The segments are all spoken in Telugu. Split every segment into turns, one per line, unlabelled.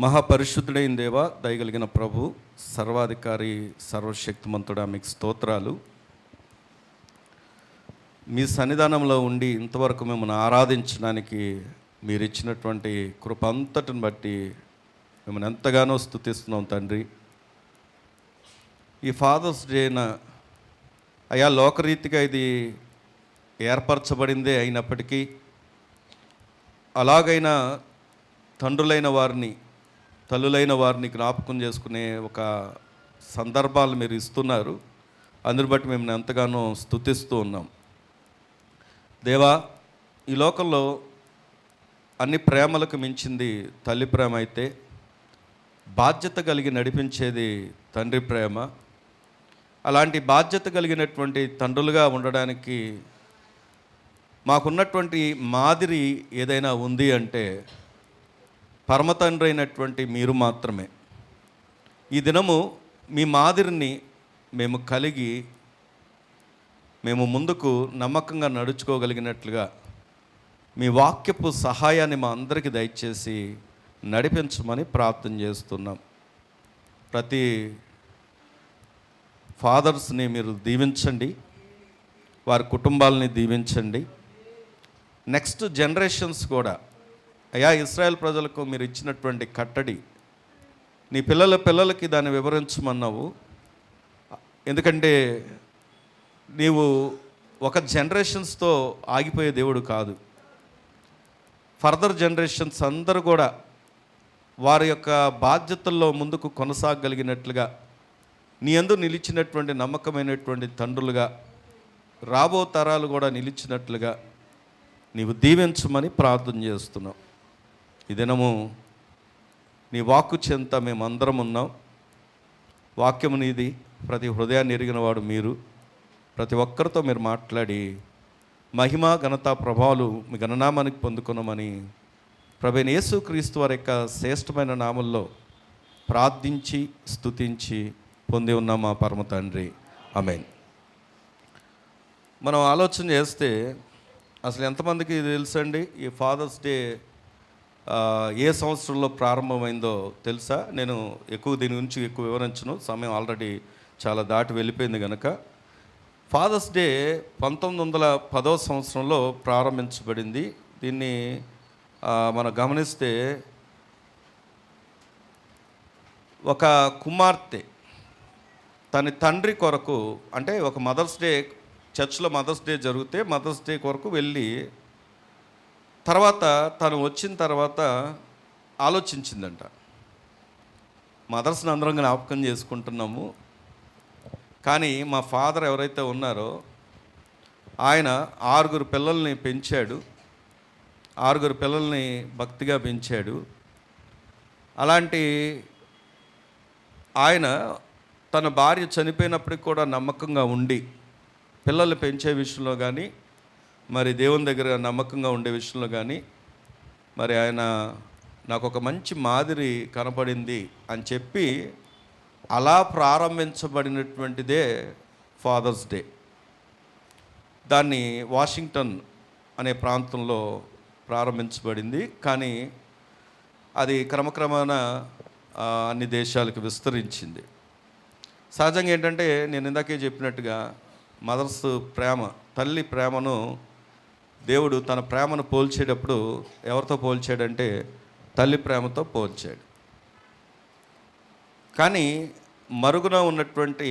మహాపరిశుద్ధుడైన దేవ, దయగలిగిన ప్రభు, సర్వాధికారి, సర్వశక్తిమంతుడా, మీకు స్తోత్రాలు. మీ సన్నిధానంలో ఉండి ఇంతవరకు మిమ్మల్ని ఆరాధించడానికి మీరు ఇచ్చినటువంటి కృప అంతటిని బట్టి మిమ్మల్ని ఎంతగానో స్తుతిస్తున్నాం తండ్రి. ఈ ఫాదర్స్ డేన అయా లోకరీతిగా ఇది ఏర్పరచబడిందే అయినప్పటికీ అలాగైనా తండ్రులైన వారిని, తల్లులైన వారిని జ్ఞాపకం చేసుకునే ఒక సందర్భాలు మీరు ఇస్తున్నారు. అందుని బట్టి మేము ఎంతగానో స్తుతిస్తూ ఉన్నాం. దేవా, ఈ లోకంలో అన్ని ప్రేమలకు మించింది తల్లి ప్రేమ అయితే, బాధ్యత కలిగి నడిపించేది తండ్రి ప్రేమ. అలాంటి బాధ్యత కలిగినటువంటి తండ్రులుగా ఉండడానికి మాకున్నటువంటి మాదిరి ఏదైనా ఉంది అంటే పరమతండ్రి అయినటువంటి మీరు మాత్రమే. ఈ దినము మీ మాదిరిని మేము కలిగి మేము ముందుకు నమ్మకంగా నడుచుకోగలిగినట్లుగా మీ వాక్యపు సహాయాన్ని మా అందరికీ దయచేసి నడిపించమని ప్రార్థన చేస్తున్నాం. ప్రతి ఫాదర్స్ని మీరు దీవించండి, వారి కుటుంబాలని దీవించండి. నెక్స్ట్ జనరేషన్స్ కూడా అయా, ఇశ్రాయేల్ ప్రజలకు మీరు ఇచ్చినటువంటి కట్టడి నీ పిల్లలకి దాన్ని వివరించమన్నావు. ఎందుకంటే నీవు ఒక జనరేషన్స్తో ఆగిపోయే దేవుడు కాదు. ఫర్దర్ జనరేషన్స్ అందరూ కూడా వారి యొక్క బాధ్యతల్లో ముందుకు కొనసాగలిగినట్లుగా నీ యందు నిలిచినటువంటి నమ్మకమైనటువంటి తండ్రులుగా రాబో తరాలు కూడా నిలిచినట్లుగా నీవు దీవించమని ప్రార్థన చేస్తున్నావు. ఈ దినము నీ వాక్కు చెంత మేమందరం ఉన్నాం. వాక్యము నీది, ప్రతి హృదయాన్ని ఎరిగిన వాడు మీరు. ప్రతి ఒక్కరితో మీరు మాట్లాడి మహిమ, ఘనత, ప్రభావాలు మీ గణనామానికి పొందుకున్నామని ప్రభువైన యేసుక్రీస్తు వారి యొక్క శ్రేష్టమైన నామంలో ప్రార్థించి స్తుతించి పొంది ఉన్నాం మా పరమ తండ్రి. ఆమేన్. మనం ఆలోచన చేస్తే అసలు ఎంతమందికి తెలుసండి ఈ ఫాదర్స్ డే ఏ సంవత్సరంలో ప్రారంభమైందో తెలుసా? నేను దీని గురించి ఎక్కువ వివరించను, సమయం ఆల్రెడీ చాలా దాటి వెళ్ళిపోయింది కనుక. ఫాదర్స్ డే 1910వ సంవత్సరంలో ప్రారంభించబడింది. దీన్ని మనం గమనిస్తే ఒక కుమార్తె తన తండ్రి కొరకు, అంటే ఒక మదర్స్ డే, చర్చ్లో మదర్స్ డే జరిగితే మదర్స్ డే కొరకు వెళ్ళి తర్వాత తను వచ్చిన తర్వాత ఆలోచించిందంట. మదర్స్ని అందరం జ్ఞాపకం చేసుకుంటున్నాము, కానీ మా ఫాదర్ ఎవరైతే ఉన్నారో ఆయన 6 పిల్లల్ని పెంచాడు. 6 పిల్లల్ని భక్తిగా పెంచాడు. అలాంటి ఆయన తన భార్య చనిపోయినప్పటికి కూడా నమ్మకంగా ఉండి పిల్లల్ని పెంచే విషయంలో కానీ, మరి దేవుని దగ్గర నమ్మకంగా ఉండే విషయంలో కానీ, మరి ఆయన నాకు ఒక మంచి మాదిరి కనపడింది అని చెప్పి అలా ప్రారంభించబడినటువంటిదే ఫాదర్స్ డే. దాన్ని వాషింగ్టన్ అనే ప్రాంతంలో ప్రారంభించబడింది, కానీ అది క్రమక్రమాన అన్ని దేశాలకు విస్తరించింది. సహజంగా ఏంటంటే నేను ఇందాకే చెప్పినట్టుగా మదర్స్ ప్రేమ, తల్లి ప్రేమను దేవుడు తన ప్రేమను పోల్చేటప్పుడు ఎవరితో పోల్చాడంటే తల్లి ప్రేమతో పోల్చాడు. కానీ మరుగున ఉన్నటువంటి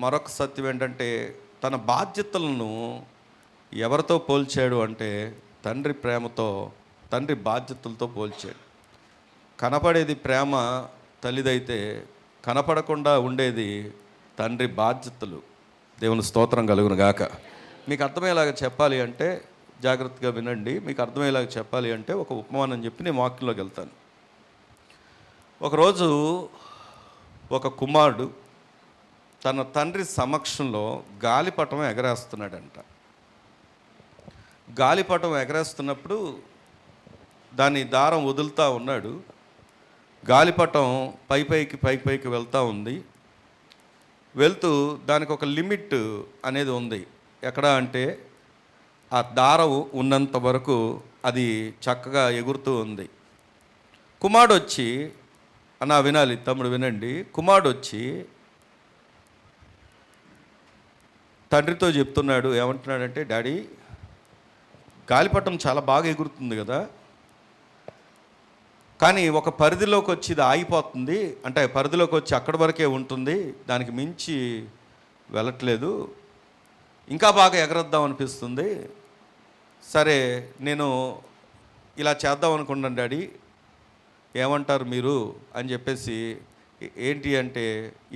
మరొక సత్యం ఏంటంటే తన బాధ్యతలను ఎవరితో పోల్చాడు అంటే తండ్రి ప్రేమతో, తండ్రి బాధ్యతలతో పోల్చాడు. కనపడేది ప్రేమ తల్లిదైతే కనపడకుండా ఉండేది తండ్రి బాధ్యతలు. దేవుని స్తోత్రం కలుగును గాక. మీకు అర్థమయ్యేలాగా చెప్పాలి అంటే జాగ్రత్తగా వినండి. మీకు అర్థమయ్యేలాగా చెప్పాలి అంటే ఒక ఉపమానం చెప్పి నేను వాక్యంలోకి వెళ్తాను. ఒకరోజు ఒక కుమారుడు తన తండ్రి సమక్షంలో గాలిపటం ఎగరేస్తున్నాడంట. గాలిపటం ఎగరేస్తున్నప్పుడు దాని దారం వదులుతూ ఉన్నాడు. గాలిపటం పైకి వెళ్తూ ఉంది. వెళ్తూ దానికి ఒక లిమిట్ అనేది ఉంది. ఎక్కడ అంటే ఆ దారం ఉన్నంత వరకు అది చక్కగా ఎగురుతూ ఉంది. కుమారుడు వచ్చి అన్నా వినాలి తమ్ముడు వినండి. కుమారుడు వచ్చి తండ్రితో చెప్తున్నాడు, ఏమంటున్నాడంటే, డాడీ గాలిపటం చాలా బాగా ఎగురుతుంది కదా, కానీ ఒక పరిధిలోకి వచ్చి ఇది ఆగిపోతుంది, అంటే పరిధిలోకి వచ్చి అక్కడి వరకే ఉంటుంది, దానికి మించి వెళ్ళట్లేదు, ఇంకా బాగా ఎగరద్దాం అనిపిస్తుంది. సరే నేను ఇలా చేద్దాం అనుకున్నాను డాడీ, ఏమంటారు మీరు అని చెప్పేసి, ఏంటి అంటే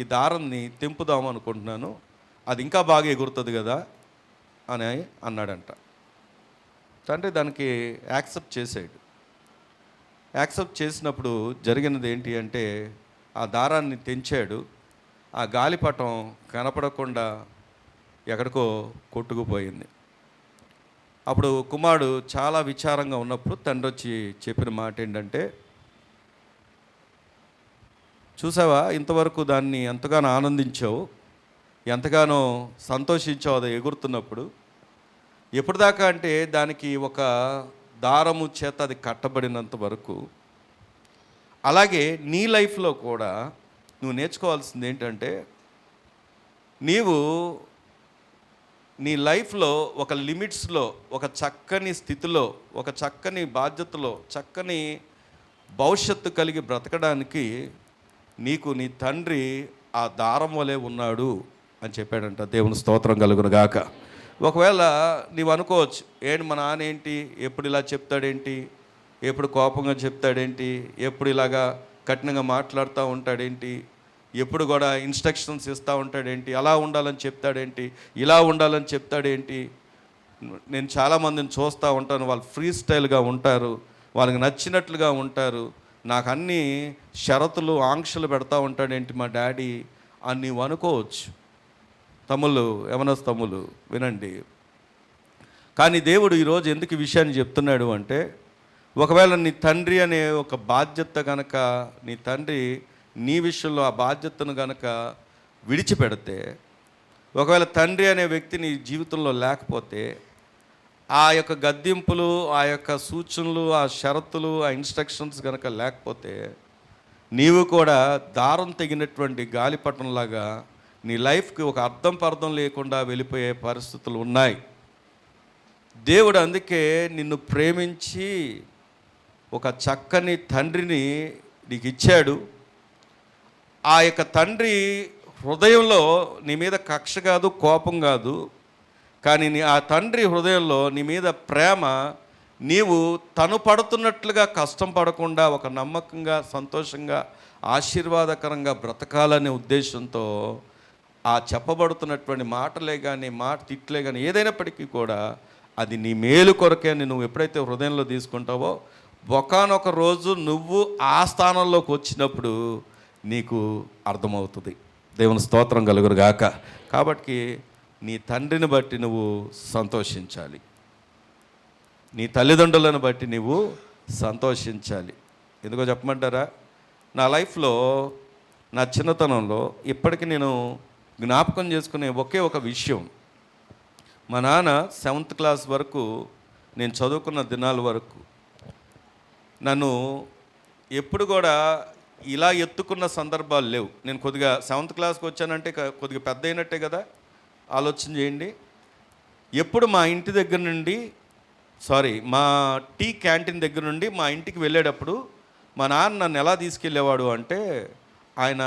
ఈ దారాన్ని తెంపుదాం అనుకుంటున్నాను, అది ఇంకా బాగా ఎగురుతుంది కదా అని అన్నాడంట. తండ్రి దానికి యాక్సెప్ట్ చేసాడు. యాక్సెప్ట్ చేసినప్పుడు జరిగినది ఏంటి అంటే, ఆ దారాన్ని తెంచాడు. ఆ గాలిపటం కనపడకుండా ఎక్కడికో కొట్టుకుపోయింది. అప్పుడు కుమారుడు చాలా విచారంగా ఉన్నప్పుడు తండ్రి వచ్చి చెప్పిన మాట ఏంటంటే, చూసావా ఇంతవరకు దాన్ని ఎంతగానో ఆనందించావు, ఎంతగానో సంతోషించావు అది ఎగురుతున్నప్పుడు. ఎప్పటిదాకా అంటే దానికి ఒక దారము చేత అది కట్టబడినంత వరకు. అలాగే నీ లైఫ్లో కూడా నువ్వు నేర్చుకోవాల్సింది ఏంటంటే, నీవు నీ లైఫ్లో ఒక లిమిట్స్లో, ఒక చక్కని స్థితిలో, ఒక చక్కని బాధ్యతలో, చక్కని భవిష్యత్తు కలిగి బ్రతకడానికి నీకు నీ తండ్రి ఆ దారం వలె ఉన్నాడు అని చెప్పాడంట. దేవుని స్తోత్రం కలుగును గాక. ఒకవేళ నీవు అనుకోవచ్చు, ఏంటి మా నాన్న ఏంటి ఎప్పుడు ఇలా చెప్తాడేంటి, ఎప్పుడు కోపంగా చెప్తాడేంటి, ఎప్పుడు ఇలాగా కఠినంగా మాట్లాడుతూ ఉంటాడేంటి, ఎప్పుడు కూడా ఇన్స్ట్రక్షన్స్ ఇస్తూ ఉంటాడేంటి, అలా ఉండాలని చెప్తాడేంటి, ఇలా ఉండాలని చెప్తాడేంటి. నేను చాలామందిని చూస్తూ ఉంటాను, వాళ్ళు ఫ్రీ స్టైల్గా ఉంటారు, వాళ్ళకి నచ్చినట్లుగా ఉంటారు, నాకు అన్నీ షరతులు ఆంక్షలు పెడతా ఉంటాడేంటి మా డాడీ అని నీవు అనుకోవచ్చు. తమ్ముళ్ళు, యవనస్తు తమ్ముళ్ళు వినండి. కానీ దేవుడు ఈరోజు ఎందుకు ఈ విషయాన్ని చెప్తున్నాడు అంటే, ఒకవేళ నీ తండ్రి అనే ఒక బాధ్యత కనుక, నీ తండ్రి నీ విషయంలో ఆ బాధ్యతను కనుక విడిచిపెడితే, ఒకవేళ తండ్రి అనే వ్యక్తి నీ జీవితంలో లేకపోతే, ఆ యొక్క గద్దింపులు, ఆ యొక్క సూచనలు, ఆ షరతులు, ఆ ఇన్స్ట్రక్షన్స్ కనుక లేకపోతే, నీవు కూడా దారం తెగినటువంటి గాలిపటంలాగా నీ లైఫ్కి ఒక అర్థం పర్థం లేకుండా వెళ్ళిపోయే పరిస్థితులు ఉన్నాయి. దేవుడు అందుకే నిన్ను ప్రేమించి ఒక చక్కని తండ్రిని నీకు ఇచ్చాడు. ఆ యొక్క తండ్రి హృదయంలో నీ మీద కక్ష కాదు, కోపం కాదు, కానీ ఆ తండ్రి హృదయంలో నీ మీద ప్రేమ. నీవు తను పడుతున్నట్లుగా కష్టం పడకుండా ఒక నమ్మకంగా, సంతోషంగా, ఆశీర్వాదకరంగా బ్రతకాలనే ఉద్దేశంతో ఆ చెప్పబడుతున్నటువంటి మాటలే కానీ, తిట్లే కానీ, ఏదైనప్పటికీ కూడా అది నీ మేలు కొరకే అని నువ్వు ఎప్పుడైతే హృదయంలో తీసుకుంటావో, ఒకానొక రోజు నువ్వు ఆ స్థానంలోకి వచ్చినప్పుడు నీకు అర్థమవుతుంది. దేవుని స్తోత్రం కలుగును గాక. కాబట్టి నీ తండ్రిని బట్టి నువ్వు సంతోషించాలి, నీ తల్లిదండ్రులను బట్టి నువ్వు సంతోషించాలి. ఎందుకో చెప్పమంటారా, నా లైఫ్లో, నా చిన్నతనంలో ఇప్పటికీ నేను జ్ఞాపకం చేసుకునే ఒకే ఒక విషయం, మా నాన్న 7th క్లాస్ వరకు, నేను చదువుకున్న దినాల వరకు నన్ను ఎప్పుడు కూడా ఇలా ఎత్తుకున్న సందర్భాలు లేవు. నేను కొద్దిగా 7th క్లాస్కి వచ్చానంటే కొద్దిగా పెద్ద అయినట్టే కదా, ఆలోచన చేయండి. ఎప్పుడు మా ఇంటి దగ్గర నుండి, మా టీ క్యాంటీన్ దగ్గర నుండి మా ఇంటికి వెళ్ళేటప్పుడు మా నాన్న నన్ను ఎలా తీసుకెళ్ళేవాడు అంటే, ఆయన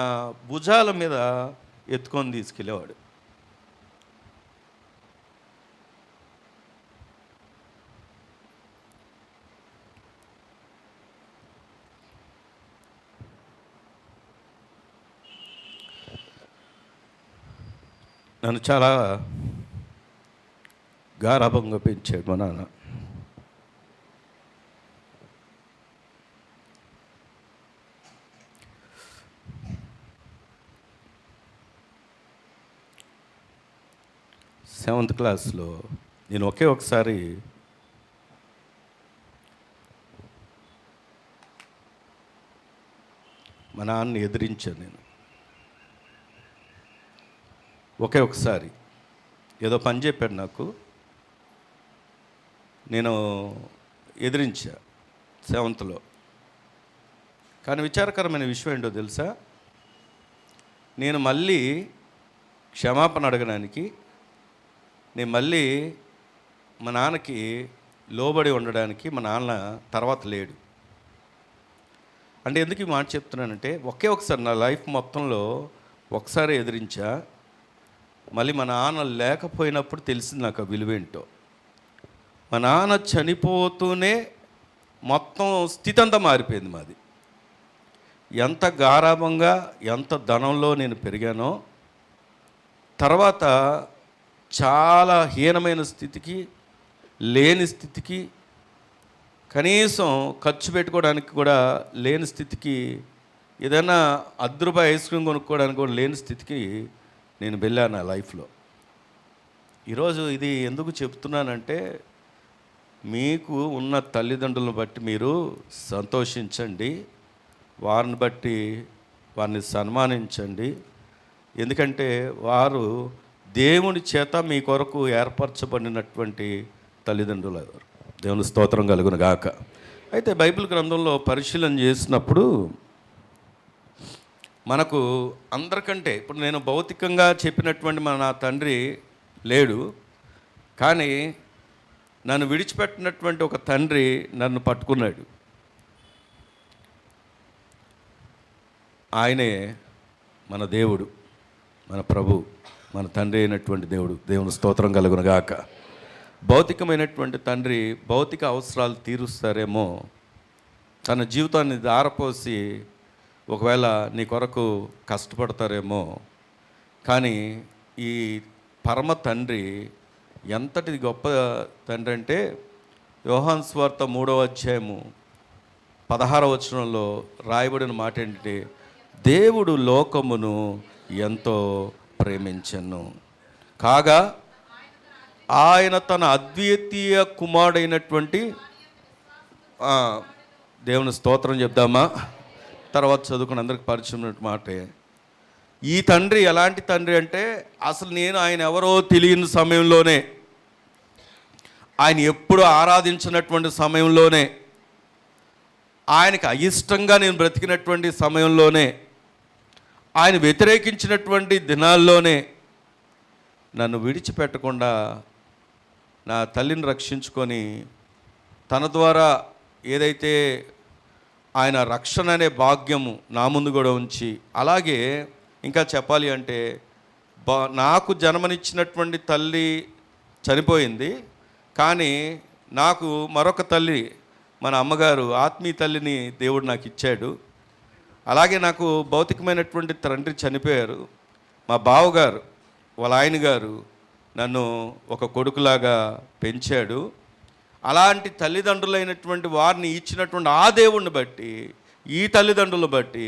భుజాల మీద ఎత్తుకొని తీసుకెళ్ళేవాడు. నన్ను చాలా గారాభంగా పెంచాడు మా నాన్న. సెవెంత్ క్లాస్లో నేను ఒకసారి మా నాన్నని ఎదిరించాను. నేను ఒకసారి ఏదో పని చెప్పాడు నాకు, నేను ఎదిరించా 7th. కానీ విచారకరమైన విషయం ఏంటో తెలుసా, నేను మళ్ళీ క్షమాపణ అడగడానికి, నేను మళ్ళీ మా నాన్నకి లోబడి ఉండడానికి మా నాన్న తర్వాత లేడు. అంటే ఎందుకు ఈ మాట చెప్తున్నానంటే, ఒకసారి నా లైఫ్ మొత్తంలో ఒకసారి ఎదిరించా, మళ్ళీ మా నాన్న లేకపోయినప్పుడు తెలిసింది నాకు ఆ విలువేంటో. మా నాన్న చనిపోతూనే మొత్తం స్థితి అంతా మారిపోయింది మాది. ఎంత గారాభంగా, ఎంత ధనంలో నేను పెరిగానో, తర్వాత చాలా హీనమైన స్థితికి, లేని స్థితికి, కనీసం ఖర్చు పెట్టుకోవడానికి కూడా లేని స్థితికి, ఏదైనా ₹10 ఐస్ క్రీమ్ కొనుక్కోవడానికి కూడా లేని స్థితికి నేను వెళ్ళాను నా లైఫ్లో. ఈరోజు ఇది ఎందుకు చెప్తున్నానంటే, మీకు ఉన్న తల్లిదండ్రులను బట్టి మీరు సంతోషించండి, వారిని బట్టి వారిని సన్మానించండి. ఎందుకంటే వారు దేవుని చేత మీ కొరకు ఏర్పరచబడినటువంటి తల్లిదండ్రులు. దేవుని స్తోత్రం కలుగును గాక. అయితే బైబిల్ గ్రంథంలో పరిశీలన చేసినప్పుడు మనకు అందరికంటే, ఇప్పుడు నేను భౌతికంగా చెప్పినటువంటి నా తండ్రి లేడు, కానీ నన్ను విడిచిపెట్టినటువంటి ఒక తండ్రి నన్ను పట్టుకున్నాడు. ఆయనే మన దేవుడు, మన ప్రభు, మన తండ్రి అయినటువంటి దేవుడు. దేవుని స్తోత్రం కలుగును గాక. భౌతికమైనటువంటి తండ్రి భౌతిక అవసరాలు తీరుస్తారేమో, తన జీవితాన్ని దారపోసి ఒకవేళ నీ కొరకు కష్టపడతారేమో, కానీ ఈ పరమ తండ్రి ఎంతటి గొప్ప తండ్రి అంటే, యోహాను సువార్త 3వ అధ్యాయము 16వ వచనంలో రాయబడిన మాట ఏంటంటే, దేవుడు లోకమును ఎంతో ప్రేమించెను కాగా ఆయన తన అద్వితీయ కుమారుడైనటువంటి, దేవుని స్తోత్రం చెప్దామా, తర్వాత చదువుకుని అందరికి పరిచయం మాటే. ఈ తండ్రి ఎలాంటి తండ్రి అంటే, అసలు నేను ఆయన ఎవరో తెలియని సమయంలోనే, ఆయన ఎప్పుడు ఆరాధించినటువంటి సమయంలోనే, ఆయనకి అయిష్టంగా నేను బ్రతికినటువంటి సమయంలోనే, ఆయన వ్యతిరేకించినటువంటి దినాల్లోనే నన్ను విడిచిపెట్టకుండా నా తల్లిని రక్షించుకొని, తన ద్వారా ఏదైతే ఆయన రక్షణ అనే భాగ్యము నా ముందు కూడా ఉంచి, అలాగే ఇంకా చెప్పాలి అంటే నాకు జన్మనిచ్చినటువంటి తల్లి చనిపోయింది, కానీ నాకు మరొక తల్లి, మన అమ్మగారు, ఆత్మీయ తల్లిని దేవుడు నాకు ఇచ్చాడు. అలాగే నాకు భౌతికమైనటువంటి తండ్రి చనిపోయారు, మా బావగారు వాళ్ళ ఆయన గారు నన్ను ఒక కొడుకులాగా పెంచాడు. అలాంటి తల్లిదండ్రులైనటువంటి వారిని ఇచ్చినటువంటి ఆ దేవుణ్ణి బట్టి, ఈ తల్లిదండ్రులను బట్టి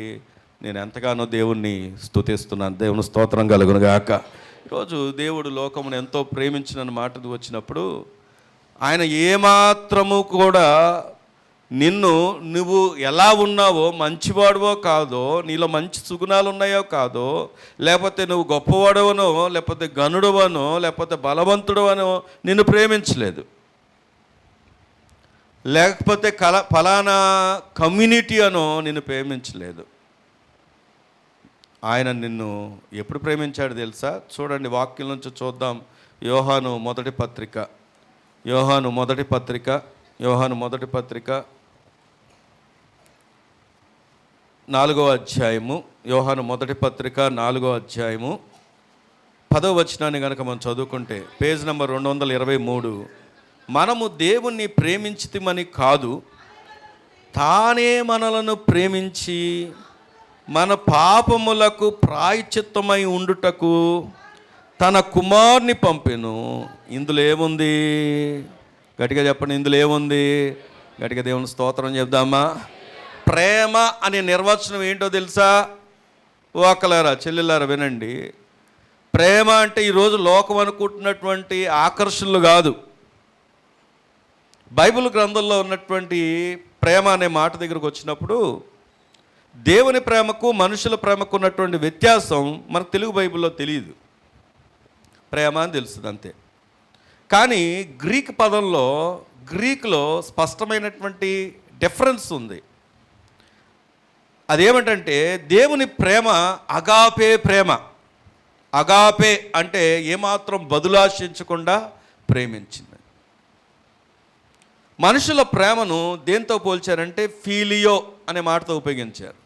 నేను ఎంతగానో దేవుణ్ణి స్తుతిస్తున్నాను. దేవుని స్తోత్రం కలుగును గాక. ఈరోజు దేవుడు లోకమును ఎంతో ప్రేమించిన మాట వచ్చినప్పుడు, ఆయన ఏమాత్రము కూడా నువ్వు ఎలా ఉన్నావో, మంచివాడువో కాదో, నీలో మంచి సుగుణాలు ఉన్నాయో కాదో, లేకపోతే నువ్వు గొప్పవాడవనో, లేకపోతే గనుడవనో, లేకపోతే బలవంతుడవనో నిన్ను ప్రేమించలేదు, లేకపోతే ఫలానా కమ్యూనిటీ అనో నిన్ను ప్రేమించలేదు. ఆయన నిన్ను ఎప్పుడు ప్రేమించాడు తెలుసా? చూడండి, వాక్యం నుంచి చూద్దాం. యోహాను మొదటి పత్రిక 4వ అధ్యాయము, యోహాను మొదటి పత్రిక 4వ అధ్యాయము 10వ వచనాన్ని కనుక మనం చదువుకుంటే, పేజ్ నెంబర్ 223, మనము దేవుణ్ణి ప్రేమించితిమని కాదు, తానే మనలను ప్రేమించి మన పాపములకు ప్రాయశ్చిత్తమై ఉండుటకు తన కుమారుని పంపెను. ఇందులో ఏముంది? గట్టిగా చెప్పండి, ఇందులో ఏముంది? గట్టిగా దేవుని స్తోత్రం చెప్దామా. ప్రేమ అనే నిర్వచనం ఏంటో తెలుసా? ఒకలారా చెల్లెలారా వినండి. ప్రేమ అంటే ఈరోజు లోకం అనుకుంటున్నటువంటి ఆకర్షణలు కాదు. బైబిల్ గ్రంథంలో ఉన్నటువంటి ప్రేమ అనే మాట దగ్గరకు వచ్చినప్పుడు, దేవుని ప్రేమకు మనుషుల ప్రేమకు ఉన్నటువంటి వ్యత్యాసం మనకు తెలుగు బైబిల్లో తెలియదు. ప్రేమ అని తెలుస్తుంది అంతే. కానీ గ్రీకులో స్పష్టమైనటువంటి డిఫరెన్స్ ఉంది. అదేమిటంటే దేవుని ప్రేమ అగాపే ప్రేమ. అగాపే అంటే ఏమాత్రం బదులాశించకుండా ప్రేమించింది. మనుషుల ప్రేమను దేంతో పోల్చారంటే ఫీలియో అనే మాటతో ఉపయోగించారు.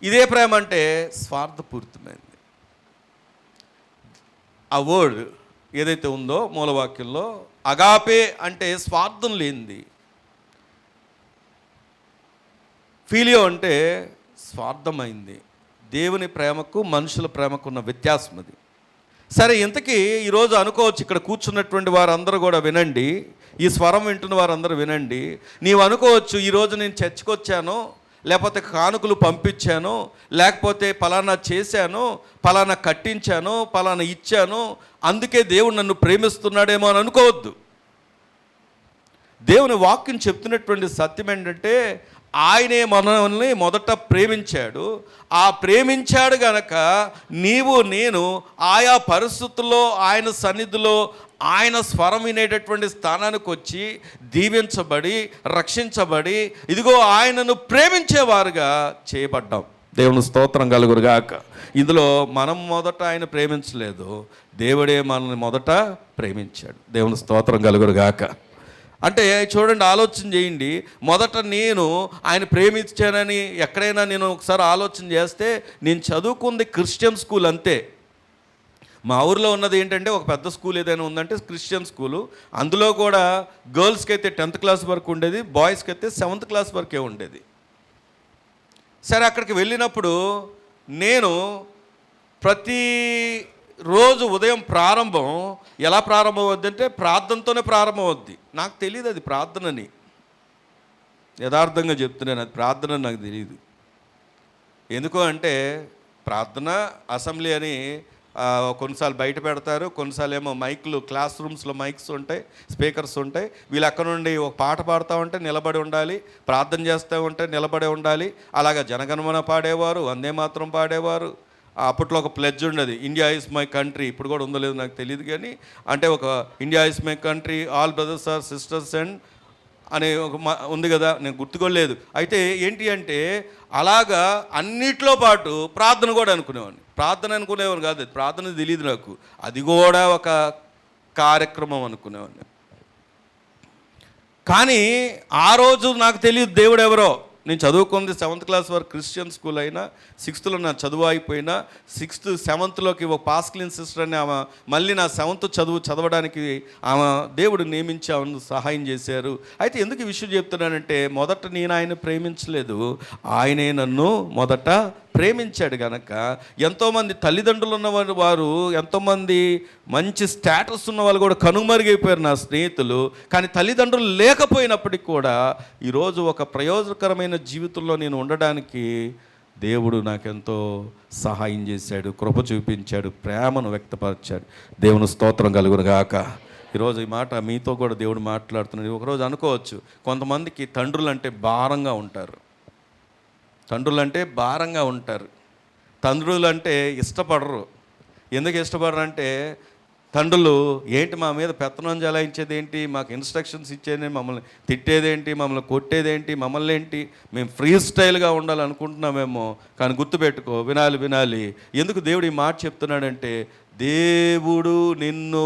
ఇదే ప్రేమ అంటే స్వార్థపూరితమైనది. ఆ వర్డ్ ఏదైతే ఉందో మూలవాక్యంలో అగాపే అంటే స్వార్థం లేనిది, ఫీలియో అంటే స్వార్థమైంది. దేవుని ప్రేమకు మనుషుల ప్రేమకు ఉన్న వ్యత్యాసం అది. సరే, ఇంతకీ ఈరోజు అనుకోవచ్చు, ఇక్కడ కూర్చున్నటువంటి వారందరూ కూడా వినండి, ఈ స్వరం వింటున్న వారందరూ వినండి. నీవు అనుకోవచ్చు, ఈరోజు నేను చర్చికి వచ్చాను, లేకపోతే కానుకలు పంపించాను, లేకపోతే పలానా చేశాను, పలానా కట్టించాను, పలానా ఇచ్చాను, అందుకే దేవుడు నన్ను ప్రేమిస్తున్నాడేమో అని అనుకోవద్దు. దేవుని వాక్యం చెప్తున్నటువంటి సత్యం ఏంటంటే ఆయనే మనల్ని మొదట ప్రేమించాడు. ఆ ప్రేమించాడు గనక నీవు నేను ఆయా పరిస్థితుల్లో ఆయన సన్నిధిలో ఆయన స్వరం వినేటటువంటి స్థానానికి వచ్చి దీవించబడి రక్షించబడి ఇదిగో ఆయనను ప్రేమించేవారుగా చేయబడ్డాం. దేవుని స్తోత్రం కలుగురుగాక. ఇందులో మనం మొదట ఆయన ప్రేమించలేదు, దేవుడే మనల్ని మొదట ప్రేమించాడు. దేవుని స్తోత్రం కలుగురుగాక. అంటే చూడండి, ఆలోచన చేయండి. మొదట నేను ఆయన ప్రేమించానని ఎక్కడైనా నేను ఒకసారి ఆలోచన చేస్తే, నేను చదువుకుంది క్రిస్టియన్ స్కూల్ అంతే. మా ఊరిలో ఉన్నది ఏంటంటే ఒక పెద్ద స్కూల్ ఏదైనా ఉందంటే క్రిస్టియన్ స్కూలు. అందులో కూడా గర్ల్స్కి అయితే 10th క్లాస్ వరకు ఉండేది, బాయ్స్కి అయితే 7th క్లాస్ వరకే ఉండేది. సరే, అక్కడికి వెళ్ళినప్పుడు నేను ప్రతి రోజు ఉదయం ప్రారంభం ఎలా ప్రారంభం అవుద్ది అంటే ప్రార్థనతోనే ప్రారంభం అవుద్ది. నాకు తెలియదు అది ప్రార్థనని, యథార్థంగా చెప్తున్నాను, అది ప్రార్థన నాకు తెలియదు. ఎందుకు అంటే ప్రార్థన అసెంబ్లీ అని కొన్నిసార్లు బయట పెడతారు, కొన్నిసార్లు ఏమో మైక్లు, క్లాస్ రూమ్స్లో మైక్స్ ఉంటాయి, స్పీకర్స్ ఉంటాయి. వీళ్ళు అక్కడ నుండి ఒక పాట పాడుతూ ఉంటే నిలబడి ఉండాలి, ప్రార్థన చేస్తూ ఉంటే నిలబడి ఉండాలి. అలాగా జనగణమన పాడేవారు, వందే మాత్రం పాడేవారు. అప్పట్లో ఒక ప్లెడ్జ్ ఉండేది, ఇండియా ఈజ్ మై కంట్రీ. ఇప్పుడు కూడా ఉందో లేదో నాకు తెలియదు, కానీ అంటే ఒక India is my country, all brothers are sisters and అనే ఒక ఉంది కదా, నేను గుర్తుకోలేదు. అయితే ఏంటి అంటే అలాగా అన్నిట్లో పాటు ప్రార్థన కూడా అనుకునేవాడిని. ప్రార్థన అనుకునేవాడిని కాదు, ప్రార్థన తెలియదు నాకు, అది కూడా ఒక కార్యక్రమం అనుకునేవాడిని. కానీ ఆ రోజు నాకు తెలియదు దేవుడు ఎవరో. నేను చదువుకుంది 7th క్లాస్ వరకు క్రిస్టియన్ స్కూల్ అయినా, 6th నా చదువు అయిపోయినా 6th 7thలోకి ఒక పాస్క్లిన్ సిస్టర్ అని ఆమె మళ్ళీ నా 7th చదవడానికి ఆమె దేవుడు నియమించి ఆమెను సహాయం చేశారు. అయితే ఎందుకు ఈ విషయం చెప్తున్నానంటే, మొదట నేను ఆయన ప్రేమించలేదు, ఆయనే నన్ను మొదట ప్రేమించాడు గనక. ఎంతోమంది తల్లిదండ్రులు ఉన్నవారు, వారు ఎంతోమంది మంచి స్టేటస్ ఉన్న వాళ్ళు కూడా కనుమరుగైపోయారు నా స్నేహితులు. కానీ తల్లిదండ్రులు లేకపోయినప్పటికీ కూడా ఈరోజు ఒక ప్రయోజనకరమైన జీవితంలో నేను ఉండడానికి దేవుడు నాకెంతో సహాయం చేశాడు, కృప చూపించాడు, ప్రేమను వ్యక్తపరిచాడు. దేవుని స్తోత్రం కలుగును గాక. ఈరోజు ఈ మాట మీతో కూడా దేవుడు మాట్లాడుతున్నాడు. ఒకరోజు అనుకోవచ్చు, కొంతమందికి తండ్రులు అంటే భారంగా ఉంటారు, తండ్రులు అంటే భారంగా ఉంటారు, తండ్రులు అంటే ఇష్టపడరు. ఎందుకు ఇష్టపడరు అంటే, తండ్రులు ఏంటి మా మీద పెత్తనం జలాయించేది ఏంటి, మాకు ఇన్స్ట్రక్షన్స్ ఇచ్చేది, మమ్మల్ని తిట్టేదేంటి, మమ్మల్ని కొట్టేదేంటి, మమ్మల్ని ఏంటి, మేము ఫ్రీ స్టైల్గా ఉండాలనుకుంటున్నామేమో. కానీ గుర్తుపెట్టుకో, వినాలి. ఎందుకు దేవుడు ఈ మాట చెప్తున్నాడంటే, దేవుడు నిన్ను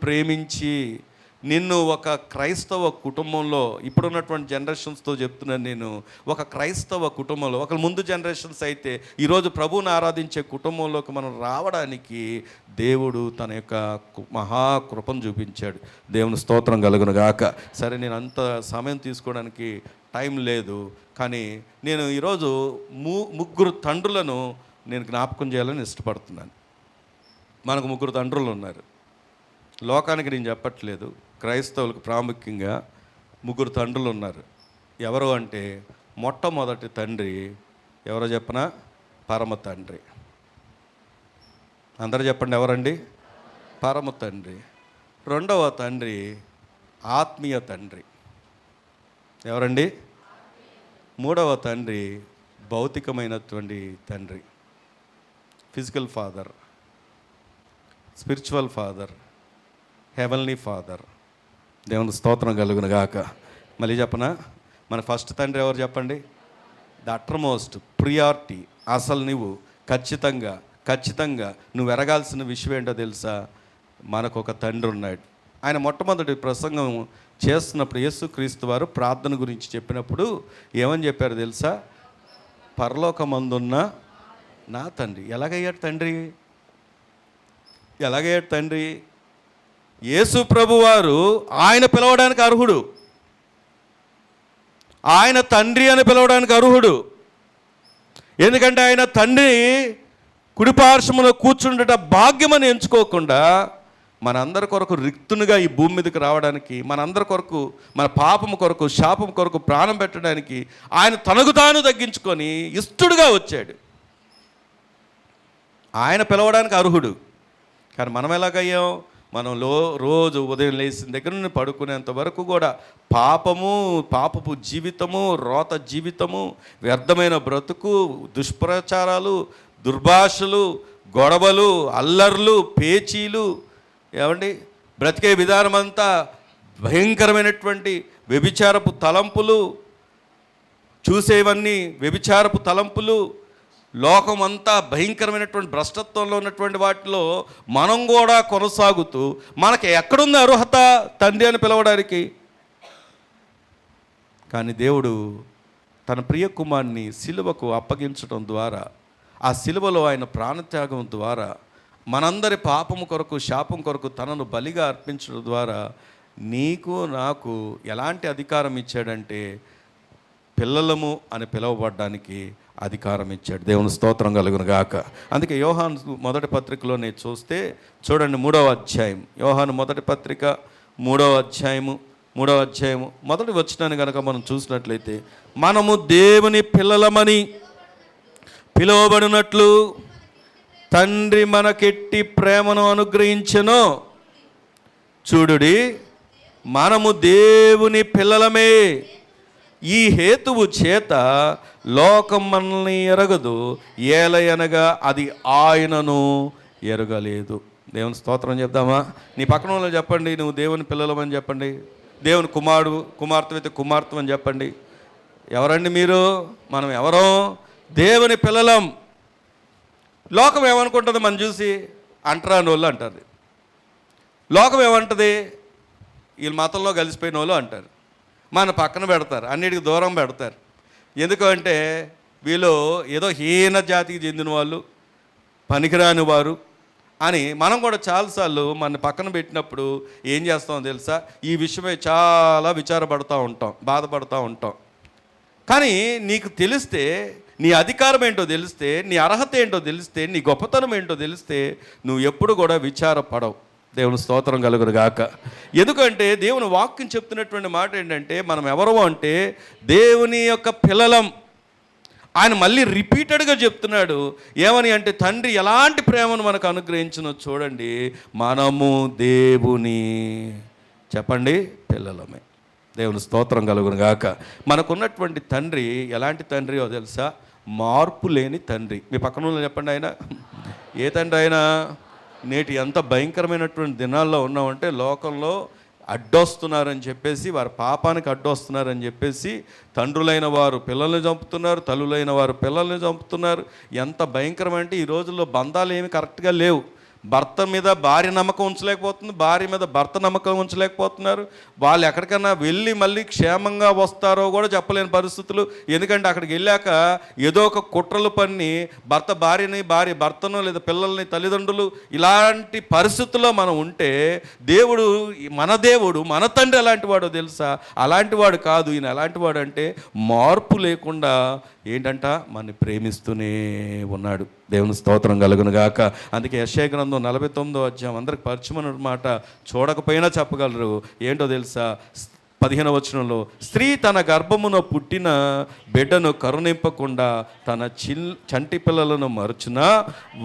ప్రేమించి నిన్ను ఒక క్రైస్తవ కుటుంబంలో, ఇప్పుడున్నటువంటి జనరేషన్స్తో చెప్తున్నాను నేను, ఒక క్రైస్తవ కుటుంబంలో, ఒక ముందు జనరేషన్స్ అయితే ఈరోజు ప్రభువుని ఆరాధించే కుటుంబంలోకి మనం రావడానికి దేవుడు తన యొక్క మహాకృపను చూపించాడు. దేవుని స్తోత్రం కలుగును గాక. సరే, నేను అంత సమయం తీసుకోవడానికి టైం లేదు, కానీ నేను ఈరోజు ముగ్గురు తండ్రులను నేను జ్ఞాపకం చేయాలని ఇష్టపడుతున్నాను. మనకు 3 తండ్రులు ఉన్నారు. లోకానికి నేను చెప్పట్లేదు, క్రైస్తవులకు ప్రాముఖ్యంగా 3 తండ్రులు ఉన్నారు. ఎవరు అంటే, మొట్టమొదటి తండ్రి ఎవరో చెప్పనా? పరమ తండ్రి. అందరూ చెప్పండి, ఎవరండి? పరమ తండ్రి. రెండవ తండ్రి ఆత్మీయ తండ్రి. ఎవరండి? మూడవ తండ్రి భౌతికమైనటువంటి తండ్రి, physical father, spiritual father, heavenly father. దేవుని స్తోత్రం కలుగును గాక. మళ్ళీ చెప్పనా? మన ఫస్ట్ తండ్రి ఎవరు చెప్పండి? The uttermost priority. అసలు నువ్వు ఖచ్చితంగా నువ్వు ఎరగాల్సిన విషయం ఏంటో తెలుసా? మనకు ఒక తండ్రి ఉన్నాడు. ఆయన మొట్టమొదటి ప్రసంగం చేస్తున్నప్పుడు యేసుక్రీస్తు వారు ప్రార్థన గురించి చెప్పినప్పుడు ఏమని చెప్పారు తెలుసా? పరలోకమందున్న నా తండ్రి. ఎలాగయ్యాడు తండ్రి? యేసు ప్రభువారు ఆయన పిలవడానికి అర్హుడు, ఆయన తండ్రి అని పిలవడానికి అర్హుడు. ఎందుకంటే ఆయన తండ్రి కుడిపార్శ్వములో కూర్చుండట భాగ్యమని ఎంచుకోకుండా మనందరి కొరకు రిక్తునిగా ఈ భూమి మీదకి రావడానికి, మనందరి కొరకు, మన పాపము కొరకు, శాపం కొరకు ప్రాణం పెట్టడానికి ఆయన తనకు తాను తగ్గించుకొని ఇష్టడుగా వచ్చాడు. ఆయన పిలవడానికి అర్హుడు. కానీ మనం ఎలాగయ్యాం? మనం రోజు ఉదయం లేచిన దగ్గర నుండి పడుకునేంత వరకు కూడా పాపపు జీవితము, రోత జీవితము, వ్యర్థమైన బ్రతుకు, దుష్ప్రచారాలు, దుర్భాషలు, గొడవలు, అల్లర్లు, పేచీలు, ఏమండి బ్రతికే విధానం అంతా భయంకరమైనటువంటి వ్యభిచారపు తలంపులు, చూసేవన్నీ వ్యభిచారపు తలంపులు, లోకం అంతా భయంకరమైనటువంటి భ్రష్టత్వంలో ఉన్నటువంటి వాటిలో మనం కూడా కొనసాగుతూ మనకి ఎక్కడుంది అర్హత తండ్రి అని పిలవడానికి? కానీ దేవుడు తన ప్రియ కుమారుని సిలువకు అప్పగించడం ద్వారా, ఆ సిలువలో ఆయన ప్రాణత్యాగం ద్వారా, మనందరి పాపము కొరకు, శాపం కొరకు తనను బలిగా అర్పించడం ద్వారా నీకు నాకు ఎలాంటి అధికారం ఇచ్చాడంటే పిల్లలము అని పిలువబడ్డానికి అధికారం ఇచ్చాడు. దేవుని స్తోత్రం కలుగును గాక. అందుకే యోహాను మొదటి పత్రికలోనే చూస్తే చూడండి, 3వ అధ్యాయం, యోహాను మొదటి పత్రిక 3వ అధ్యాయము మొదటి వచనాన్ని కనుక మనం చూసినట్లయితే, మనము దేవుని పిల్లలమని పిలువబడినట్లు తండ్రి మనకెట్టి ప్రేమను అనుగ్రహించెను. చూడుడి, మనము దేవుని పిల్లలమే, ఈ హేతువు చేత లోకం మనల్ని ఎరగదు, ఏలయనగా అది ఆయనను ఎరగలేదు. దేవుని స్తోత్రం చెప్దామా? నీ పక్కన వాళ్ళు చెప్పండి, నువ్వు దేవుని పిల్లలమని చెప్పండి. దేవుని కుమార్తె అయితే కుమార్తె అని చెప్పండి. ఎవరండి మీరు? మనం ఎవరో దేవుని పిల్లలం. లోకం ఏమనుకుంటుంది మనం చూసి? అంటరాని వాళ్ళు అంటారు. లోకం ఏమంటుంది? వీళ్ళు మతంలో కలిసిపోయిన వాళ్ళు అంటారు. మన పక్కన పెడతారు, అన్నిటికీ దూరం పెడతారు. ఎందుకంటే వీళ్ళు ఏదో హీన జాతికి చెందిన వాళ్ళు, పనికిరాని వారు అని మనం కూడా చాలాసార్లు మన పక్కన పెట్టినప్పుడు ఏం చేస్తామో తెలుసా? ఈ విషయమే చాలా విచారపడుతూ ఉంటాం, బాధపడుతూ ఉంటాం. కానీ నీకు తెలిస్తే, నీ అధికారం ఏంటో తెలిస్తే, నీ అర్హత ఏంటో తెలిస్తే, నీ గొప్పతనం ఏంటో తెలిస్తే నువ్వు ఎప్పుడు కూడా విచారపడవు. దేవుని స్తోత్రం కలుగును గాక. ఎందుకంటే దేవుని వాక్యం చెప్తున్నటువంటి మాట ఏంటంటే, మనం ఎవరు అంటే దేవుని యొక్క పిల్లలం. ఆయన మళ్ళీ రిపీటెడ్గా చెప్తున్నాడు. ఏమని అంటే, తండ్రి ఎలాంటి ప్రేమను మనకు అనుగ్రహించినో చూడండి, మనము దేవుని చెప్పండి పిల్లలమే. దేవుని స్తోత్రం కలుగును గాక. మనకున్నటువంటి తండ్రి ఎలాంటి తండ్రియో తెలుసా? మార్పు లేని తండ్రి. మీ పక్కన చెప్పండి, ఆయన ఏ తండ్రి? ఆయన నేటి ఎంత భయంకరమైనటువంటి దినాల్లో ఉన్నామంటే, లోకంలో అడ్డొస్తున్నారని చెప్పేసి, వారి పాపానికి అడ్డొస్తున్నారని చెప్పేసి తండ్రులైన వారు పిల్లల్ని చంపుతున్నారు, తల్లులైన వారు పిల్లల్ని చంపుతున్నారు. ఎంత భయంకరమంటే ఈ రోజుల్లో బంధాలు ఏమి కరెక్ట్గా లేవు. భర్త మీద భార్య నమ్మకం ఉంచలేకపోతుంది, భార్య మీద భర్త నమ్మకం ఉంచలేకపోతున్నారు. వాళ్ళు ఎక్కడికైనా వెళ్ళి మళ్ళీ క్షేమంగా వస్తారో కూడా చెప్పలేని పరిస్థితులు. ఎందుకంటే అక్కడికి వెళ్ళాక ఏదో ఒక కుట్రలు పన్ని భార్య భర్తను లేదా పిల్లల్ని తల్లిదండ్రులు ఇలాంటి పరిస్థితుల్లో మనం ఉంటే, దేవుడు మన తండ్రి ఎలాంటి వాడో తెలుసా? అలాంటి వాడు కాదు ఈయన. ఎలాంటి వాడు అంటే మార్పు లేకుండా ఏంటంట మనని ప్రేమిస్తూనే ఉన్నాడు. దేవుని స్తోత్రం కలుగును గాక. అందుకే యెషయా గ్రంథం 49వ అధ్యాయం అందరికి పరిచయమైన మాట, చూడకపోయినా చెప్పగలరు. ఏంటో తెలుసా? 15వ వచనంలో, స్త్రీ తన గర్భమున పుట్టిన బిడ్డను కరుణింపకుండా తన చంటి పిల్లలను మరుచునా